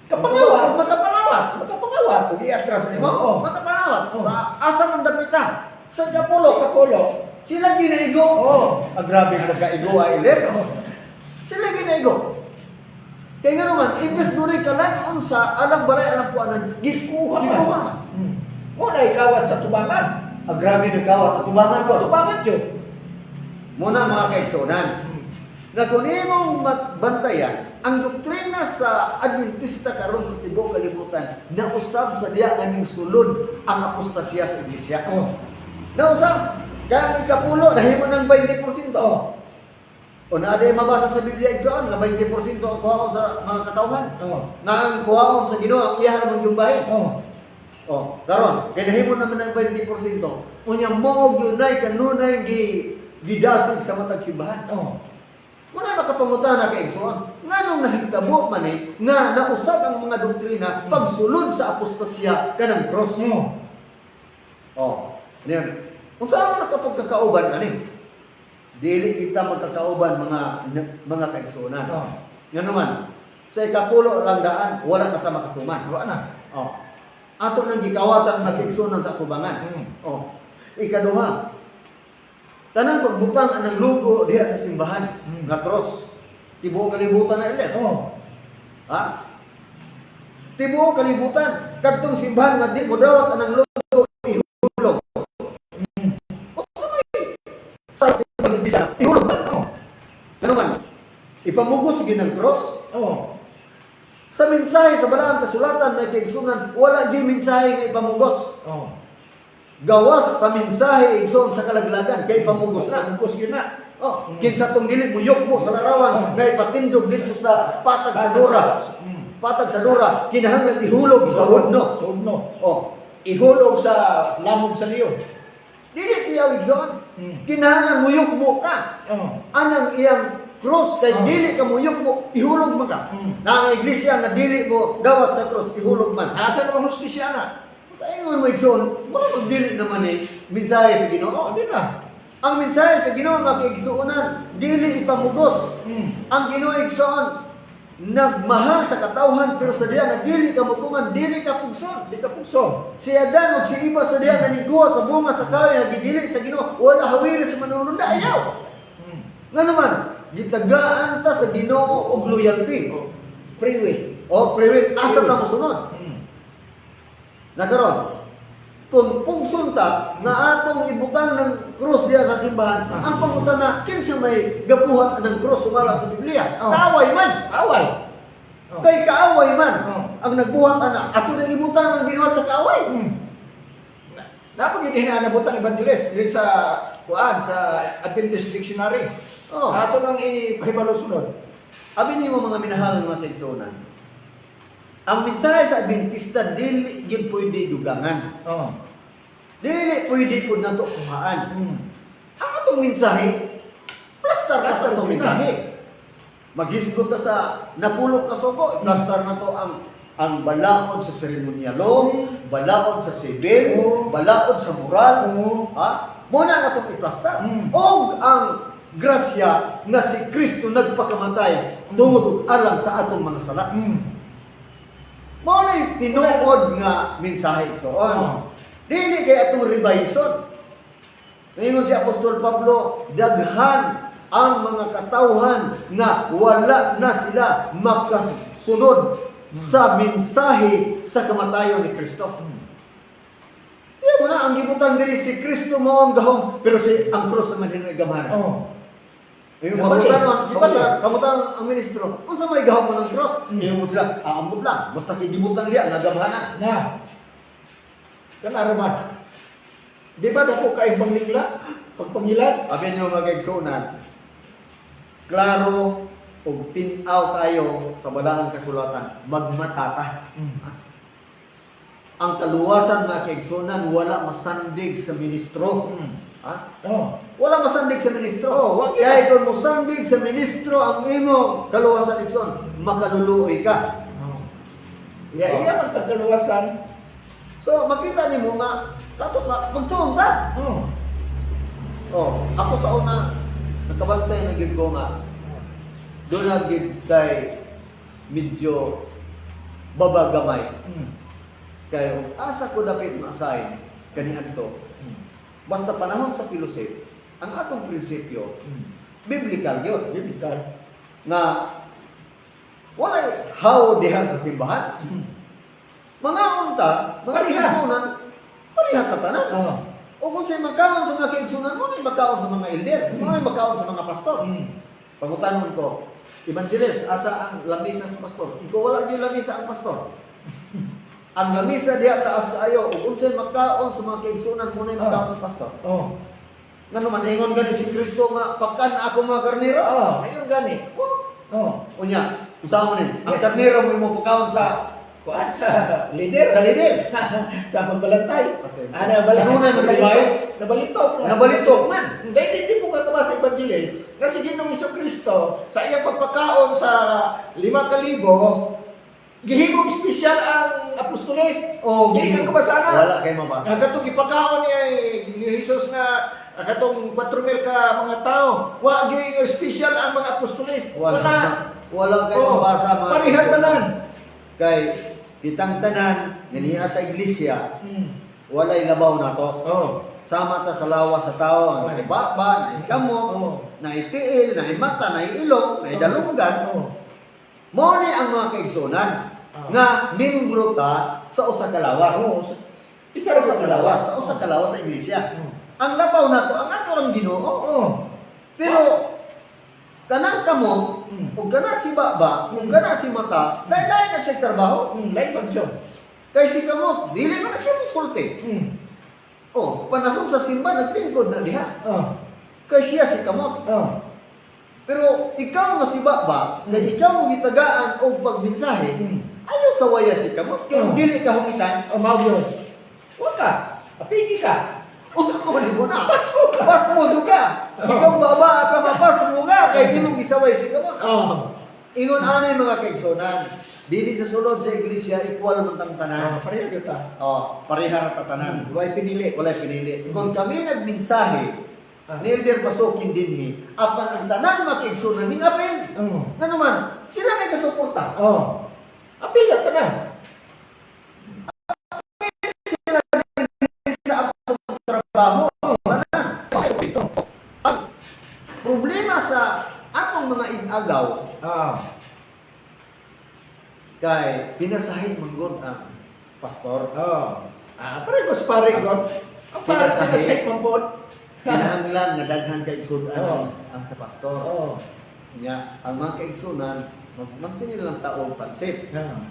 Kapangawat. Makapangawat. Makapangawat. Ug iatras nimo. Oo. Makapangawat. Oo. Asa man dapita? Sa Japulo. Kapolo. Sila ginaigo. Oh. Grabe pagkaigo ay ilir. Oh. Sila ginaigo. Kaya nga naman, imbes dunay kalanon sa alang balay alang puanan, gikuha. Mo na ikawat sa tubangan. Grabe nagkawat at tubangan ko. Tubangan jud. Muna mga kaigsunan, na kung imong bantayan, ang doktrina sa Adventista karon sa tibuok kalibutan, nausab sa diya nga sulod ang apostasya sa iglesia. Oh. Nausab, kaya may kapulo, nahimo ng 20%. Oh. O na di mabasa sa Biblia igsoon nga 20% ang kuhaon sa mga katawhan. Oh. Nga ang kuhaon sa Ginoo ang iyahan mong yumbahin. Oh. O, karon, kaya nahimo naman ng 20%. Unya mo yunay kanunay gidasig sa matag simbahan. Oh. Wala nakapangutan na kaigsoon. Nganong nahitabo man nga nausab ang mga doktrina pagsulod sa apostasya kanang cross. Oh. Oh, niyan. Kung saan mo nakapagkakauban ani? Dili kita magkakauban mga kaigsuonan. Oh. Nga naman, sa ikapulo lang daan, wala na ta makatuman. Wa na. Oh. Ato nang gikawatan mga kaigsuonan sa atubangan. Oh. Ikaduha, tanang pagbutang anang lugo diha sa simbahan nga cross. Tibuok kalibutan na ilan. Oh. Ha? Tibuok kalibutan kadtong simbahan nga di mo dawat anang lugo ihulog. Usa may sa simbahan ihulog. Oh. Ano man? Ipamugos gyud ang cross. Oh. Sa mensahe sa balaang kasulatan na kaigsunan, wala gyud mensahe nga ipamugos. Oh. Gawas sa mensahe igsoon sa kalaglagan kay pamugos na. Pamugos yun na. Oh, kinsa tong dili mo yukmo sa larawan nga ipatindog dito sa patag sa dura. Patag sa dura, kinahanglan ihulog sa hudno. Sa hudno. Oh, Ihulog sa lamog sa liyo. dili tiyaw igsoon. Kinahanglan mo yukmo ka. Oh. Anang iyang cross kay dili ka mo yukmo, ihulog man ka. Na ang iglesia nga dili mo dawat sa cross, ihulog man. Asa naman hustisya na? Kaingon mo igsoon, wala magdili naman mensahe sa Ginoo. Oh, di na. Ang mensahe sa Ginoo nga kaigsuonan, dili ipamugos. Ang Ginoo igsoon nagmahal sa katawhan pero sa diya nga dili ka mutuman, dili ka pugson. Di ka pugso. Si Adan ug si Eva sa diya nga niguha sa bunga sa kahoy nga gidili sa Ginoo, wala hawiri sa manulunda ayaw. Nga naman, gitagaan ta sa Ginoo og loyalty. Free will. O free will, asa ta mosunod. Nagaron, kung pugson ta nga atong ibutang ng krus diya sa simbahan, ang pangutan na kinsa may gabuhat ng krus sumala sa Biblia. Oh. Kaaway man. Away. Oh. Kay kaaway man. Oh. Ang nagbuhat ana ato na ibutang ng binuhat sa kaaway. Dapat hindi na nabutang evangelist dito sa kuan sa Adventist Dictionary. Oh. Ato nang ipahibalo sunod. Abi nimo mga minahal nga tigsunan. Ang mensahe sa Adventista dili gyud pwede dugangan. Oh. Dili pwede pud nato kuhaan. Ang atong mensahe plaster Plaster atong yun mensahe. Maghisgot ta sa napulok ka sugo, plaster na to ang balaod sa seremonyalo, balaod sa sibil, balaod sa moral, ha? Mo na natong i-plaster. Og ang grasya nga si Kristo nagpakamatay tungod og alang sa atong mga sala. Mao na tinuod nga mensahe igsoon. Dili kay atong revision. Ingon si Apostol Pablo, daghan ang mga katawhan nga wala na sila makasunod sa mensahe sa kamatayon ni Kristo. Di mo na ang gibutang diri si Kristo mao ang gahom, pero si ang krus naman din ay gamhanan. Oh. Kamutan ang ministro, unsa may gahom mo ng cross? Ingon sila, aambot lang, basta kigibutang diya nagamhanan. Na. Kanara ba? Di ba dako kay bangligla? Pagpangilan? Abi niyo mga kaigsuonan, klaro ug tin-aw kayo sa balaang kasulatan, magmatata. Ang kaluwasan mga kaigsuonan wala masandig sa ministro. Ha? Oh. Wala masandig sa ministro. Oh, wag Kaya kung masandig sa ministro ang imo kaluwasan igsoon, makaluluoy ka. Oh. Iya man tagkaluwasan. So makita nimo nga sa ato magtuon ta. Oh. Oh, ako sa una nakabantay na gid ko nga doon na gid kay medyo babagamay. Kaya asa ko dapat ma-assign kaniadto. Basta panahon sa Pilosep, ang atong prinsipyo, biblical yun. Biblical. Na wala how diha sa simbahan. Mga unta, mga Pariha. igsunan, Parihat ta tanan. Oh. O kung sa'y magkaon sa mga kaigsunan mo, na magkaon sa mga elder, mo na magkaon sa mga pastor. Pangutanon ko, Evangelist, asa ang lamisa sa pastor? Ikaw wala niyo lamisa ang pastor. Ang lamisa diya taas kaayo, o kung sa'y magkaon sa mga kaigsunan mo na magkaon sa pastor. Oh. Nga naman, ingon gani si Kristo nga, pagkan ako mga karnero. Oh, ayun gani. Oh. Unya, usaha mo ni, ang karnero mo mo pagkaon sa Kuan sa leader. sa lider. Sa magbalantay. Okay. Ana balantay. Ano na nagbayis? Nabalitok. Nabalitok man. Hindi po ka sa evangelist na si Ginoong Kristo sa iyang pagpakaon sa 5,000 gihimong espesyal ang apostoles. O, Di ka kabasana. Wala kay mabasa. Ang katong ipakaon ni Jesus nga ang katong 4,000 ka mga tao. Wa gi espesyal ang mga apostoles. Wala kay mabasa mga Parihan tanan. Kay kitang tanan ganiya sa iglesia, Mm. walay labaw na to. Oh. Sama ta sa lawas sa tao, na ibaba, na ikamot, Oh. na itiil, na imata, na ilong, na idalunggan. Oh. Mo ni ang mga kaigsunan nga membro ta sa usa ka lawas. Oh. Isa sa kalawas, sa usa ka lawas sa iglesia. Ang labaw na to ang ato lang Ginoo. Oh. Pero kanang kamo, Mm. ug kana si baba, ug kana si mata, lain-lain na siya trabaho. Lain function. Kay si kamot, dili man na siya musulti. Mm. Oh, panahon sa simba naglingkod na diha. Oh. Kay siya si kamot. Oh. Pero ikaw nga si baba, kay ikaw mo gitagaan og pagmensahe, Mm. ayaw sa waya si kamot. Kay Oh. dili ka humitan, Oh, mao yun. Huwag ka. Apigi ka. usa mo ni mo na. Pas mo ka. Pas mo duga. Ikaw baba ka mapas mo nga kay imong gisaway si kamot. Oh. Ingon ani mga kaigsonan, dili sa sulod sa iglesia equal man tang tanan. Pareha kita. Oh, pareha ra ta tanan. Huwag pinili. Walay pinili. Kung kami nagmensahe, Ah. nilder pasukin din ni, apan ang tanan makiigsunan ning apil. Oh. Nga naman, sila may kasuporta. Oh. Apil ka na. Sa atong trabaho. Tanan. Ang problema sa atong mga igagaw Ah. kay pinasahin manggod ang pastor. Oh. Ah, pareho sa pareho. Ang parang Pinasahe. pinasahit mo po. Kinahanglan nga daghan kay igsunan Oo. ang sa pastor. Oh. Nya ang mga kaigsunan magtinil lang taong pansit. Ah.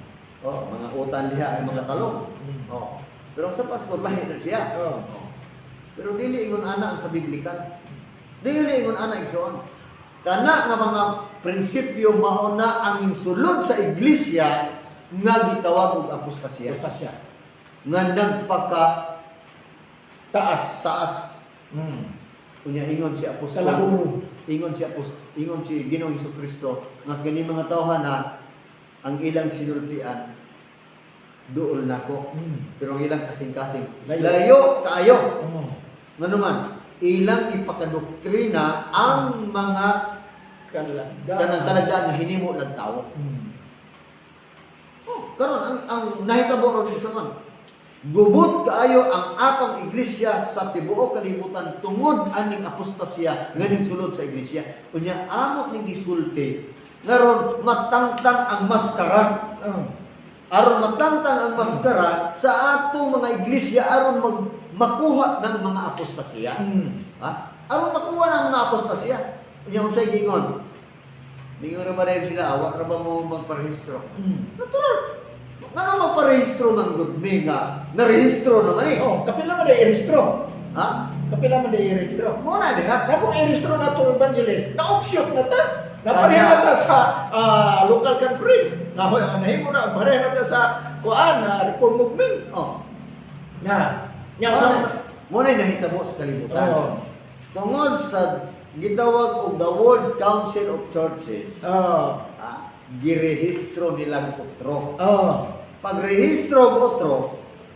Oh, mga utan diha ang mga talong. Mm. Oh. Pero sa pastor lahi na siya. Oh. Pero dili ingon ana ang sa biblikal. Dili ingon ana igsoon. Kana nga mga prinsipyo mao na ang insulod sa iglesia nga gitawag og apostasya. Basta siya. Nga nagpaka Taas. taas. Mm. Kunya ingon si Sa apostol. lahuro. Ingon si Ginoong Kristo nga kini mga tawhana ang ilang sinultian duol nako. Mm. Pero ang ilang kasing-kasing Layo. layo kaayo. Oh. Nga naman, ilang ipakadoktrina ang mga kanang talaga nga hinimo ng tao. Mm. Oh, karon ang nahitabo ron sa man. Gubot kaayo ang atong iglesia sa tibuok kalibutan tungod aning apostasya nga ning sulod sa iglesia. Unya amo ning gisulti ngaron matangtang ang maskara. Oh. Aron matangtang ang maskara sa atong mga iglesia aron makuha ng mga apostasya. Mm. Ha? Aron makuha ng mga apostasya. Unya unsay gingon? Ningon ra ba rin sila awak ra ba mo magparehistro? Mm. Natural. Nga magparehistro ng gudmi nga narehistro naman eh. Oh, kapila man day i-rehistro. Ha? Kapila man day i-rehistro. Mo na diha. Na kung i-rehistro na to evangelist, na-option na ta. Napareha na ta sa local conference. Nahimo na, pareha na ta sa kuan, reform movement. Oh. Na, nya sa Mo na nahitabo sa kalibutan. Oh. Tungod sa gitawag og the World Council of Churches. Oh. Girehistro nilang utro. Oh. Pag rehistro og utro,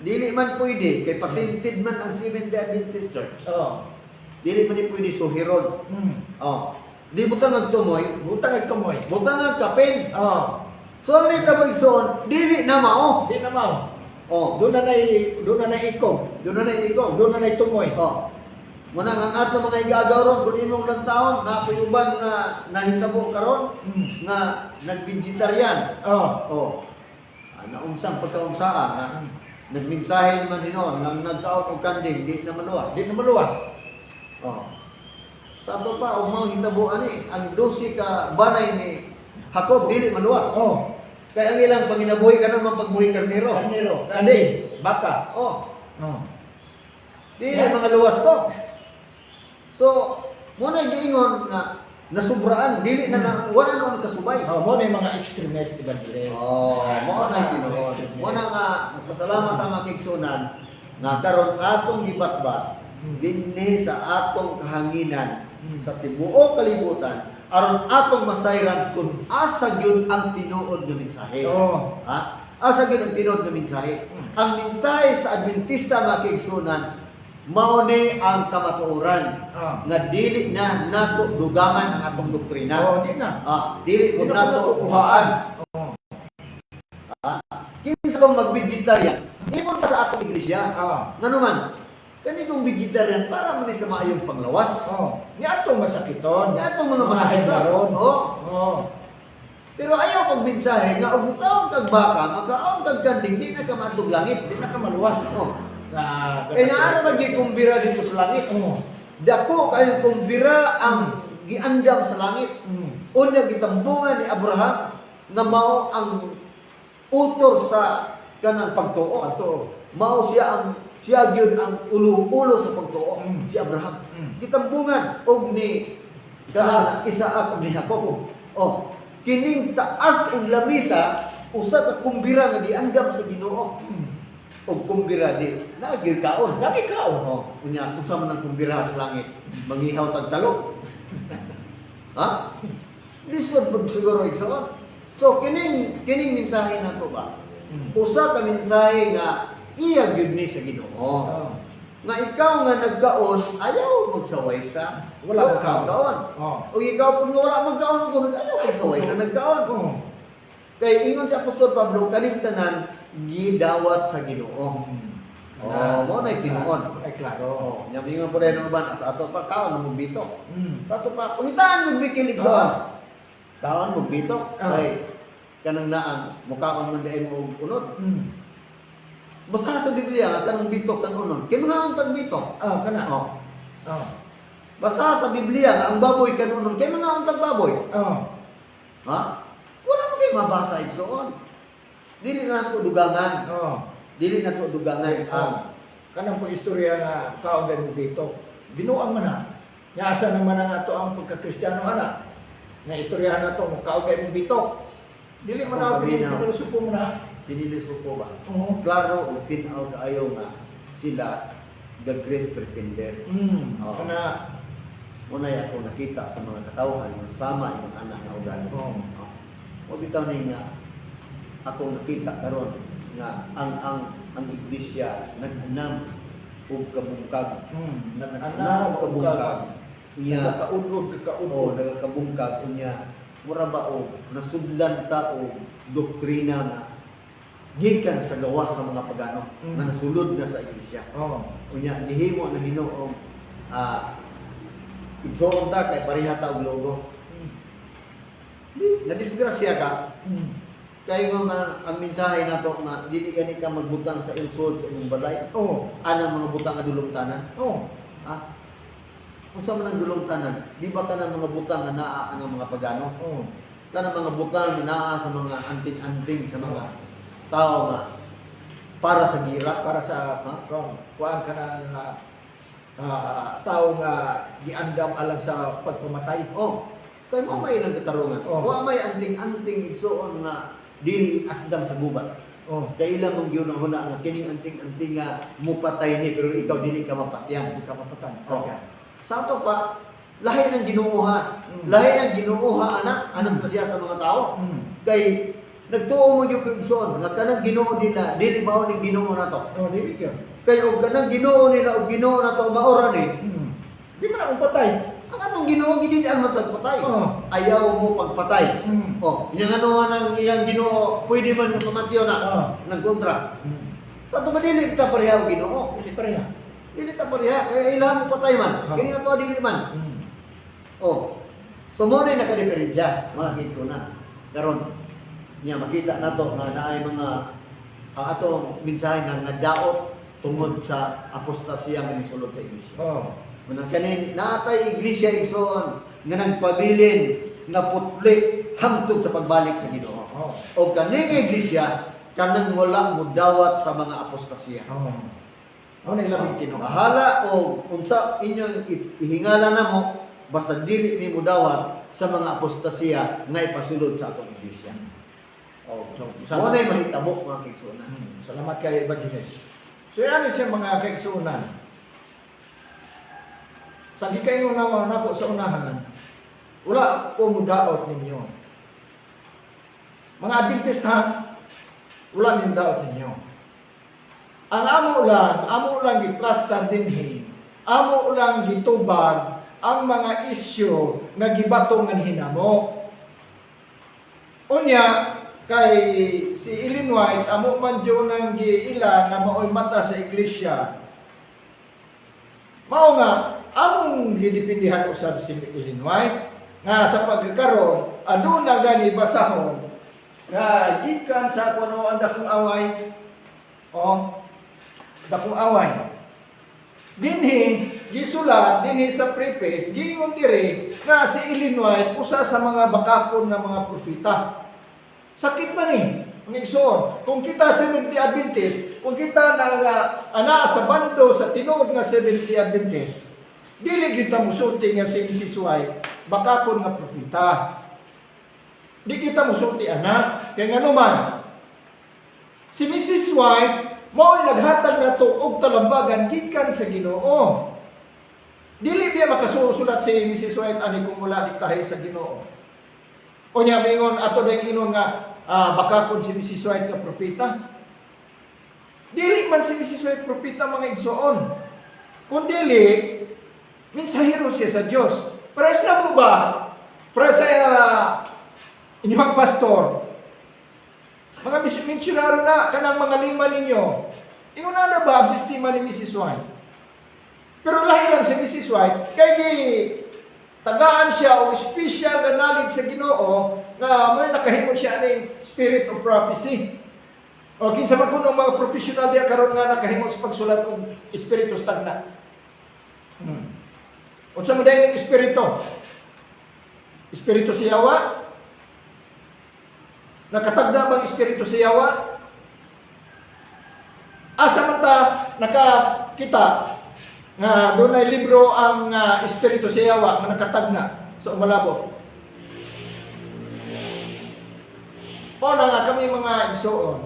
dili man pwede kay patintid man ang Seventh-day Adventist Church. Oh. Dili man ni pwede suhiron. Oh. Di butang nagtumoy, Butang ang tumoy. butang nagkapin. Oh. So ang nitabo igsoon, dili na mao. Di na mao. Oh. Doon na ikog. Doon na ikaw. Doon na tumoy. Oh. Muna ang ato mga igagaw ron kun imong lang taon na uban nga nahitabo karon Mm. nga nag-vegetarian. Oh. Oh. Naunsang pagkaunsaan nga nagmensahe man hinon nga nagkaon og kanding di na maluwas. Di na maluwas. Oh. Sa ato pa ug mao hitabuan ni ang 12 ka banay ni Jacob dili maluwas. Oh, Kaya ang ilang panginabuhi ka naman pagbuhi karnero. karnero, Kanding. baka. Oh. Oh. Dili Yeah. mga luwas to. So, mo na giingon nga nasubraan dili na wala na kasubay. Oh, mo na yung mga extremist evangelist. Oh, mo na tinuod. Mo na nga nagpasalamat ang makigsunan nga karon atong gibatbat dinhi sa atong kahanginan sa tibuok kalibutan aron atong masayran kung asa gyud ang tinuod nga mensahe. Oh. Ha? Asa gyud ang tinuod nga mensahe. Ang mensahe sa Adventista makigsunan mao ni ang kamatuoran Ah. nga dili na nato dugangan ang atong doktrina. Oh, di na. Dili Di mo na nato kuhaan. kuhaan. Oh. Kinsa kung mag-vegetarian, di mo sa atong iglesia. Ah. Ngano man? Kani kung vegetarian para man sa maayong panglawas. Oh. Ni atong masakiton. Ni atong mga masakiton. hinaron. Oh. Oh. Pero ayaw pagmensahe nga og mukaon kag baka, makaon kag kanding di na ka matug langit. Di na ka maluwas. Oh. Na Kaya naano magikumbira dito sa langit. Oh. Dako kayong kumbira ang giandam sa langit. Una gitambungan ni Abraham na mao ang utor sa kanang pagtuo. Ato. Mao siya gyud ang ulo sa pagtuo, si Abraham. Gitambungan og ni Isaac ug ni Jacob. Oh, kining taas ug lamisa usa ka kumbira nga giandam sa Ginoo. Og kumbira di naagir kaon. Lagi kaon. Oh, unya unsa man ang kumbira sa langit? Mangihaw tag talog. Ha? Lisod pag siguro igsoon. So kining mensahe nato ba? Usa ka mensahe nga iya gyud ni sa Ginoo. Oh. Nga ikaw nga nagkaon, ayaw magsaway sa Wala magkaon. magkaon. Oh. O ikaw pud nga wala magkaon, kung ayaw magsaway sa nagkaon. Oh. Kay ingon si Apostol Pablo kaning tanan gidawat sa Ginoo. Oh, mo na tinuod. Ay klaro. Oh, nya mingon po rin uban sa ato pa kaon mo bito. Mm. Sa ato pa pangitaan gud bikilig sa. Kaon mo bito. Ah. Ay kanang naan mukaon man diay mo og unod. Basta sa Biblia nga kanang bito kan unod. Kinahanglan tag bito. Ah, kana. Oh. Oh. Basta sa Biblia nga ang baboy kan unod. Kinahanglan tag baboy. Oh. Ha? Wala mo kay mabasa igsoon. Dili na to dugangan. Oh. Dili na to dugangan. Ah. Kanang po istorya nga kaon din mo dito. Binuang man na. Nya asa naman ang ato ang pagka-Kristiyano ana. Nga istoryahan na to mo kaon din mo dito. Dili man na pinisupo mo na. Piniliso ko ba? Oo. Klaro og tin-out ayo nga sila the great pretender. Oo. Kana Unay ako nakita sa mga katawhan nga sama yung anak na ugali. Oo. O bitaw ni nga ako nakita karon nga ang iglesia nag-anam og kabungkag. Nag-anam og kabungkag. Unya nagkaudod o nagkabungkag unya mura ba o nasudlan ta og doktrina nga gikan sa gawas sa mga pagano na nasulod na sa iglesia. Oo. Unya gihimo na Ginoo igsoon ta kay pareha ta og logo. Na disgrasya ka kay nga ang mensahe nato nga dili gani ka magbutang sa ilsod sa imong balay. Oo. Ana mga butang nga dulong tanan. Oo. Ha? Unsa man ang dulong tanan? Di ba kanang mga butang nga naa ang mga pagano? Oo. Kanang mga butang nga naa sa mga anting-anting sa mga tao nga para sa gira. Para sa kuan kana nga tao nga giandam alang sa pagpamatay. Oh, kay mo may ilang katarungan. Oh. Wa may anting-anting igsoon nga dili asdam sa gubat. Oo. Kay ilang mong giunahuna nga kining anting-anting nga mupatay ni pero ikaw dili ka mapatyan. Di ka mapatay. Oh. Okay. Sa ato pa, lahi ng Ginooha. Mm. Lahi ng Ginooha anak pa siya sa mga tao. Kay nagtuo mo yung igsoon nga kanang Ginoo nila dili mao ning Ginoo nato. Oo, dili gyud. Kay og kanang Ginoo nila og Ginoo nato maora ni. Di man ako patay. Ang atong Ginoo gid ang matagpatay. Oo. Ayaw mo pagpatay. Oh, yang ano nang iyang Ginoo pwede man mamatyo na ng kontra. Sa to dili kita pareha og Ginoo. Dili pareha. Dili ta pareha kay ilang mo patay man. Kini ato dili man. Oh. So mo na nakadiferensya mga kinsuna. Karon niya makita nato nga naay mga ang atong mensahe nga nadaot tungod sa apostasya nga nisulod sa iglesia. Oh. Manang kanin natay iglesia igsoon nga nagpabilin nga putli hangtod sa pagbalik sa Ginoo. Oh. O kani nga iglesia kanang wala mudawat sa mga apostasya. Oh. Ano na ilabing Ginoo? Bahala o unsa inyong ihingala namo basta dili ni mudawat sa mga apostasya nga ipasulod sa atong iglesia. O So, mo na mahitabo mga kigsunan. Salamat kay Evangelist. So yan siya mga kaigsuunan. Sa di kayo naman ako sa unahan, wala ko mudaot ninyo. Mga Adventist ha, wala ning daot ninyo. Ang amo lang giplastar dinhi, amo lang gitubag ang mga isyu nga gibatongan hinamo. Unya, kay si Ellen White, amo man dyan ang giila nga mao'y mata sa iglesia. Mao nga, among gidipindihan usab si Ellen White, nga sa pagkakaroon, aduna gani basahon, nga gikan sa kuno ang dakong away, dakong away. Dinhi, gisulat, dinhi sa preface, giingon diri, nga si Ellen White, usa sa mga bakakon nga mga propeta. Sakit man mga igsoon. Kung kita Seventh-day Adventist, kung kita ana sa bando sa tinuod nga Seventh-day Adventist, dili kita musulti nga si Mrs. White, bakakon nga propeta. Di kita musulti ana, kay nga naman, si Mrs. White, mao'y naghatag na to og talambagan gikan sa Ginoo. Dili biya makasusulat si Mrs. White ani kung wala ditahay sa Ginoo. O niya mingon ato dayong inon nga bakakon si Mrs. White nga propeta. Dili man si Mrs. White propeta mga igsoon. Kung dili, mensahero siya sa Dios. Pares na mo ba? Para sa inyong pastor, mga misyonaryo na, kanang mga lima ninyo, ingon na ba ang sistema ni Mrs. White? Pero lahi lang si Mrs. White, kaya tagaan siya o special na knowledge sa Ginoo nga may nakahimo siya ng spirit of prophecy. O kinsa man kuno mga professional diya karon nga nakahimo sa pagsulat og espiritu stagna. Unsa man dayon ng espiritu? Espiritu sa Yawa? Nakatagda bang espiritu sa Yawa? Asa man ta nakakita nga doon ay libro ang espiritu sa Yawa nga nakatagna sa umalabo. Mao na nga kami mga igsoon,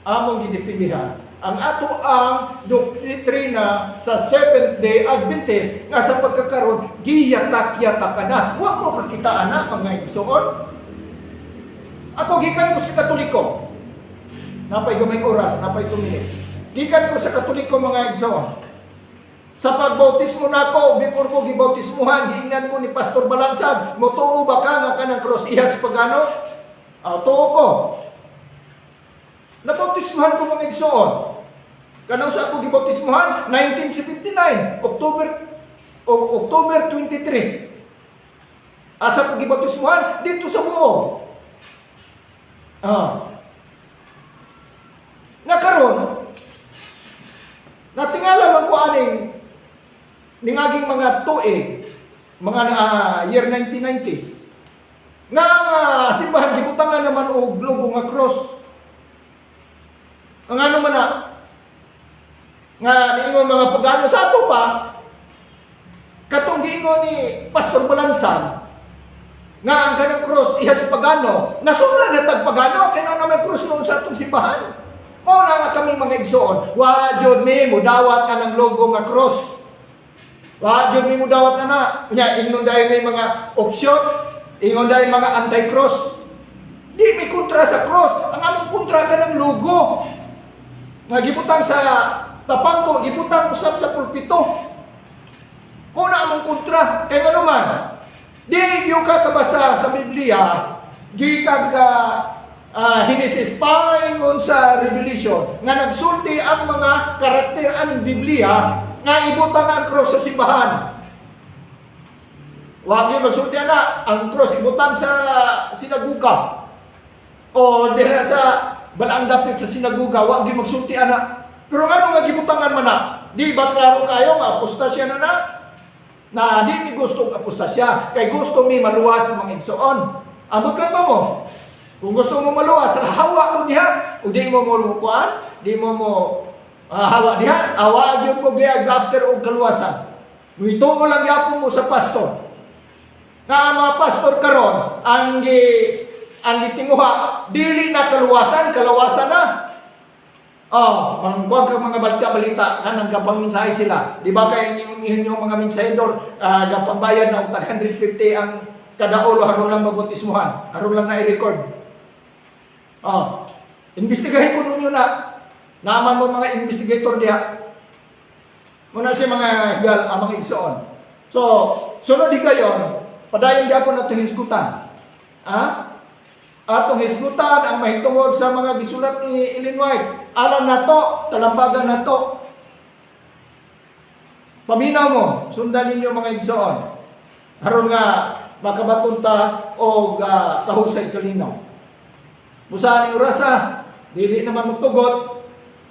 among gidipindihan ang ato ang doktrina sa Seventh-day Adventist nga sa pagkakaroon giyatak-yatak na. Wa mo kakitaan na mga igsoon. Ako gikan ko sa Katoliko. Napay gamay oras, napay 2 minutes. Gikan ko sa Katoliko mga igsoon. Sa pagbautismo nako, before ko gibautismuhan, giingnan ko ni Pastor Balansag, motuo ba ka nga kanang cross ihas pagano? Tuo ko. Nabautismuhan ko mga igsoon. Kanang sa ako gibautismuhan, 1979, October 23. Asa ko gibautismuhan? Dito sa buo. Nakaroon, natingala man ko aning ningaging mga tuig, mga year 1990s, nga simbahan gibutangan naman og logo nga cross. Ang ano man nga niingon mga pagano sa ato pa, katong giingon ni Pastor Balansag, nga ang kanang cross ihas pagano, nasumla na tag pagano, kaya naman cross noon sa atong simbahan. Mao na nga kami mga igsoon, wa jud mi mudawat anang logo nga cross. Wa jud mi mudawat ana. Nya ingnon dai may mga option, ingon dai mga anti-cross. Di mi kontra sa cross, ang among kontra kanang logo. Nga gibutang sa tapangko, gibutang usab sa pulpito. Mao na among kontra, kay ngano man. Di yung kakabasa sa Biblia, di Genesis paingon sa Revelation nga nagsulti ang mga karakter aning Biblia nga ibutang ang cross sa simbahan. Wa gyud magsulti na ang cross ibutang sa sinaguga o diha sa balang dapit sa sinaguga, wag gyud magsulti ana. Pero ano nga gibutangan man na? Di ba klaro kayo nga apostasya na di mi gusto og apostasya, kay gusto mi maluwas mga igsoon. Amot lang ba mo? Kung gusto mo maluwas, hawa mo diha, o di mo kuan, di mo hawa diha, awa gyud mo giya after og kaluwasan. Muhituo lang gyapon mo sa pastor. Nga ang mga pastor karon ang gitinguha dili na kaluwasan na. Mangkuwag kang mga balita kanang gapanginsahe sila. Di ba kay inyong mga mensahedor gapambayad na og 150 ang kada ulo aron lang mabautismuhan, aron lang na i-record. Investigahin ko ninyo na. Naman mo mga investigator diha. Muna si mga higal, ang mga igsoon. So, sunod di kayo, padayon gyapon nato hisgutan. Atong hisgutan ang mahitungod sa mga gisulat ni Ellen White. Alam na to, talambagan na to. Paminaw mo, sundan ninyo mga igsoon. Aron nga makabatunta o kahusay kalinaw. Busa ni orasa, dili naman magtugot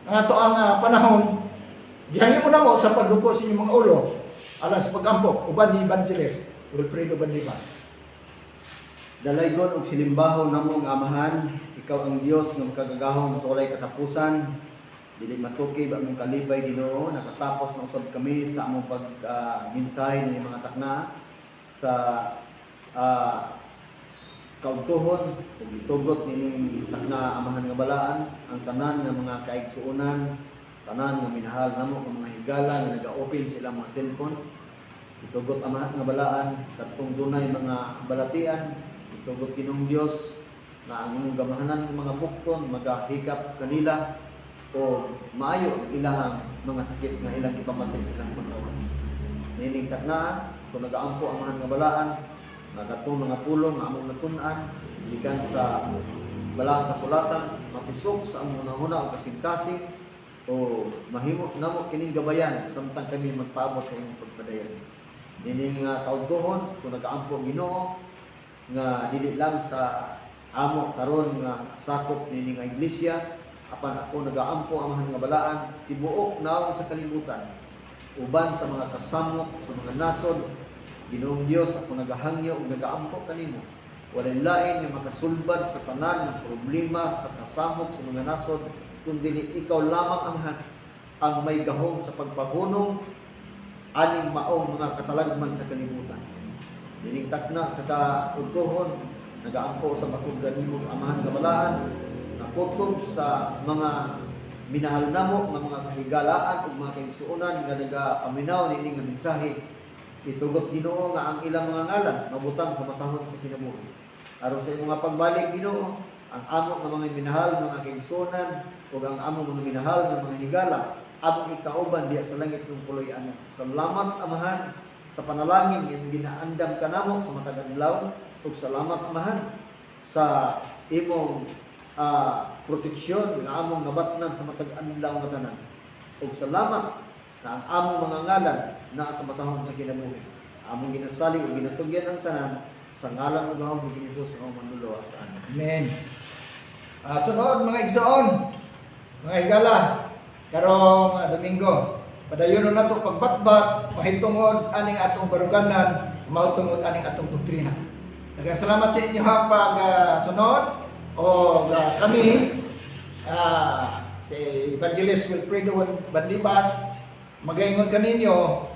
nga to ang panahon. Gihangin mo na mo sa pagduko sa inyong mga ulo alang sa pag-ampok uban ni Evangelist Wilfredo Bandiba. Dalaygon og silimbaho namo ang amahan, ikaw ang Dios nga makagagahom sa walay katapusan. Dili matukib ang imong kalipay Ginoo, nakatapos na usab kami sa among mensahe ni mga takna sa kaugtuhon ug gitugot nining takna amahan nga balaan ang tanan nga mga kaigsuonan, tanan nga minahal namo ang mga higala nga naga-open sa ilang mga cellphone. Gitugot amahan nga balaan kadtong dunay mga balatian, gitugot Ginoong Dios na ang imong gamahanan ng mga bukton magahikap kanila o maayo ang ilahang mga sakit nga ilang ipamatay silang paglawas. Nining takna kung nagaampo ang amahan nga balaan nagatong mga pulong nga among natun-an gikan sa balang kasulatan matisok sa among nahuna o kasing-kasing o mahimo namo kining gabayan samtang kami magpaabot sa imong pagpadayon. Nining kaudtohon kung nagaampo ang Ginoo nga dili lang sa amo karon nga sakop nining nga iglesia apan ako nagaampo ang amahan nga balaan tibuok naong sa kalibutan uban sa mga kasamok sa mga nasod. Ginoong Dios, ako nagahangyo ug nagaampo kanimo. Walay lain nga makasulbad sa tanan ng problema sa kasamok sa mga nasod kundi ikaw lamang amahan ang may gahom sa pagpahunong aning maong mga katalagman sa kalibutan. Dining takna sa kaudtohon nagaampo sa bakod kanimo amahan nga balaan nakutob sa mga minahal namo nga mga kahigalaan ug mga kaigsuonan nga nagapaminaw nining nga mensahe. Itugot Ginoo nga ang ilang mga ngalan mabutang sa masahon sa kinabuhi. Aron sa imong pagbalik Ginoo, ang amo nga mga minahal mga kaigsuonan ug ang amo mga minahal nga mga higala among ikauban diha sa langit ng puloy-an. Salamat amahan sa panalangin nga ginaandam kanamo sa matag adlaw ug salamat amahan sa imong proteksyon nga among nabatnan sa matag adlaw nga tanan. Ug salamat na ang among mga ngalan na sa masahon sa kinabuhi. Among ginasali ug ginatugyan ang tanan sa ngalan ug gahom ni Hesus ang manluluwas. Amen. Sunod mga igsoon, mga higala, karong Domingo, padayon na nato pagbatbat, mahitungod aning atong baruganan, mahitungod aning atong doktrina. Nagasalamat sa inyo ha pag-sunod o kami si Evangelist Wilfredo Bandibas magaingon kaninyo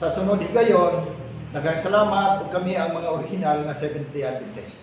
sa sunod higayon. Daghang salamat ug kami ang mga original nga Seventh-day Adventist.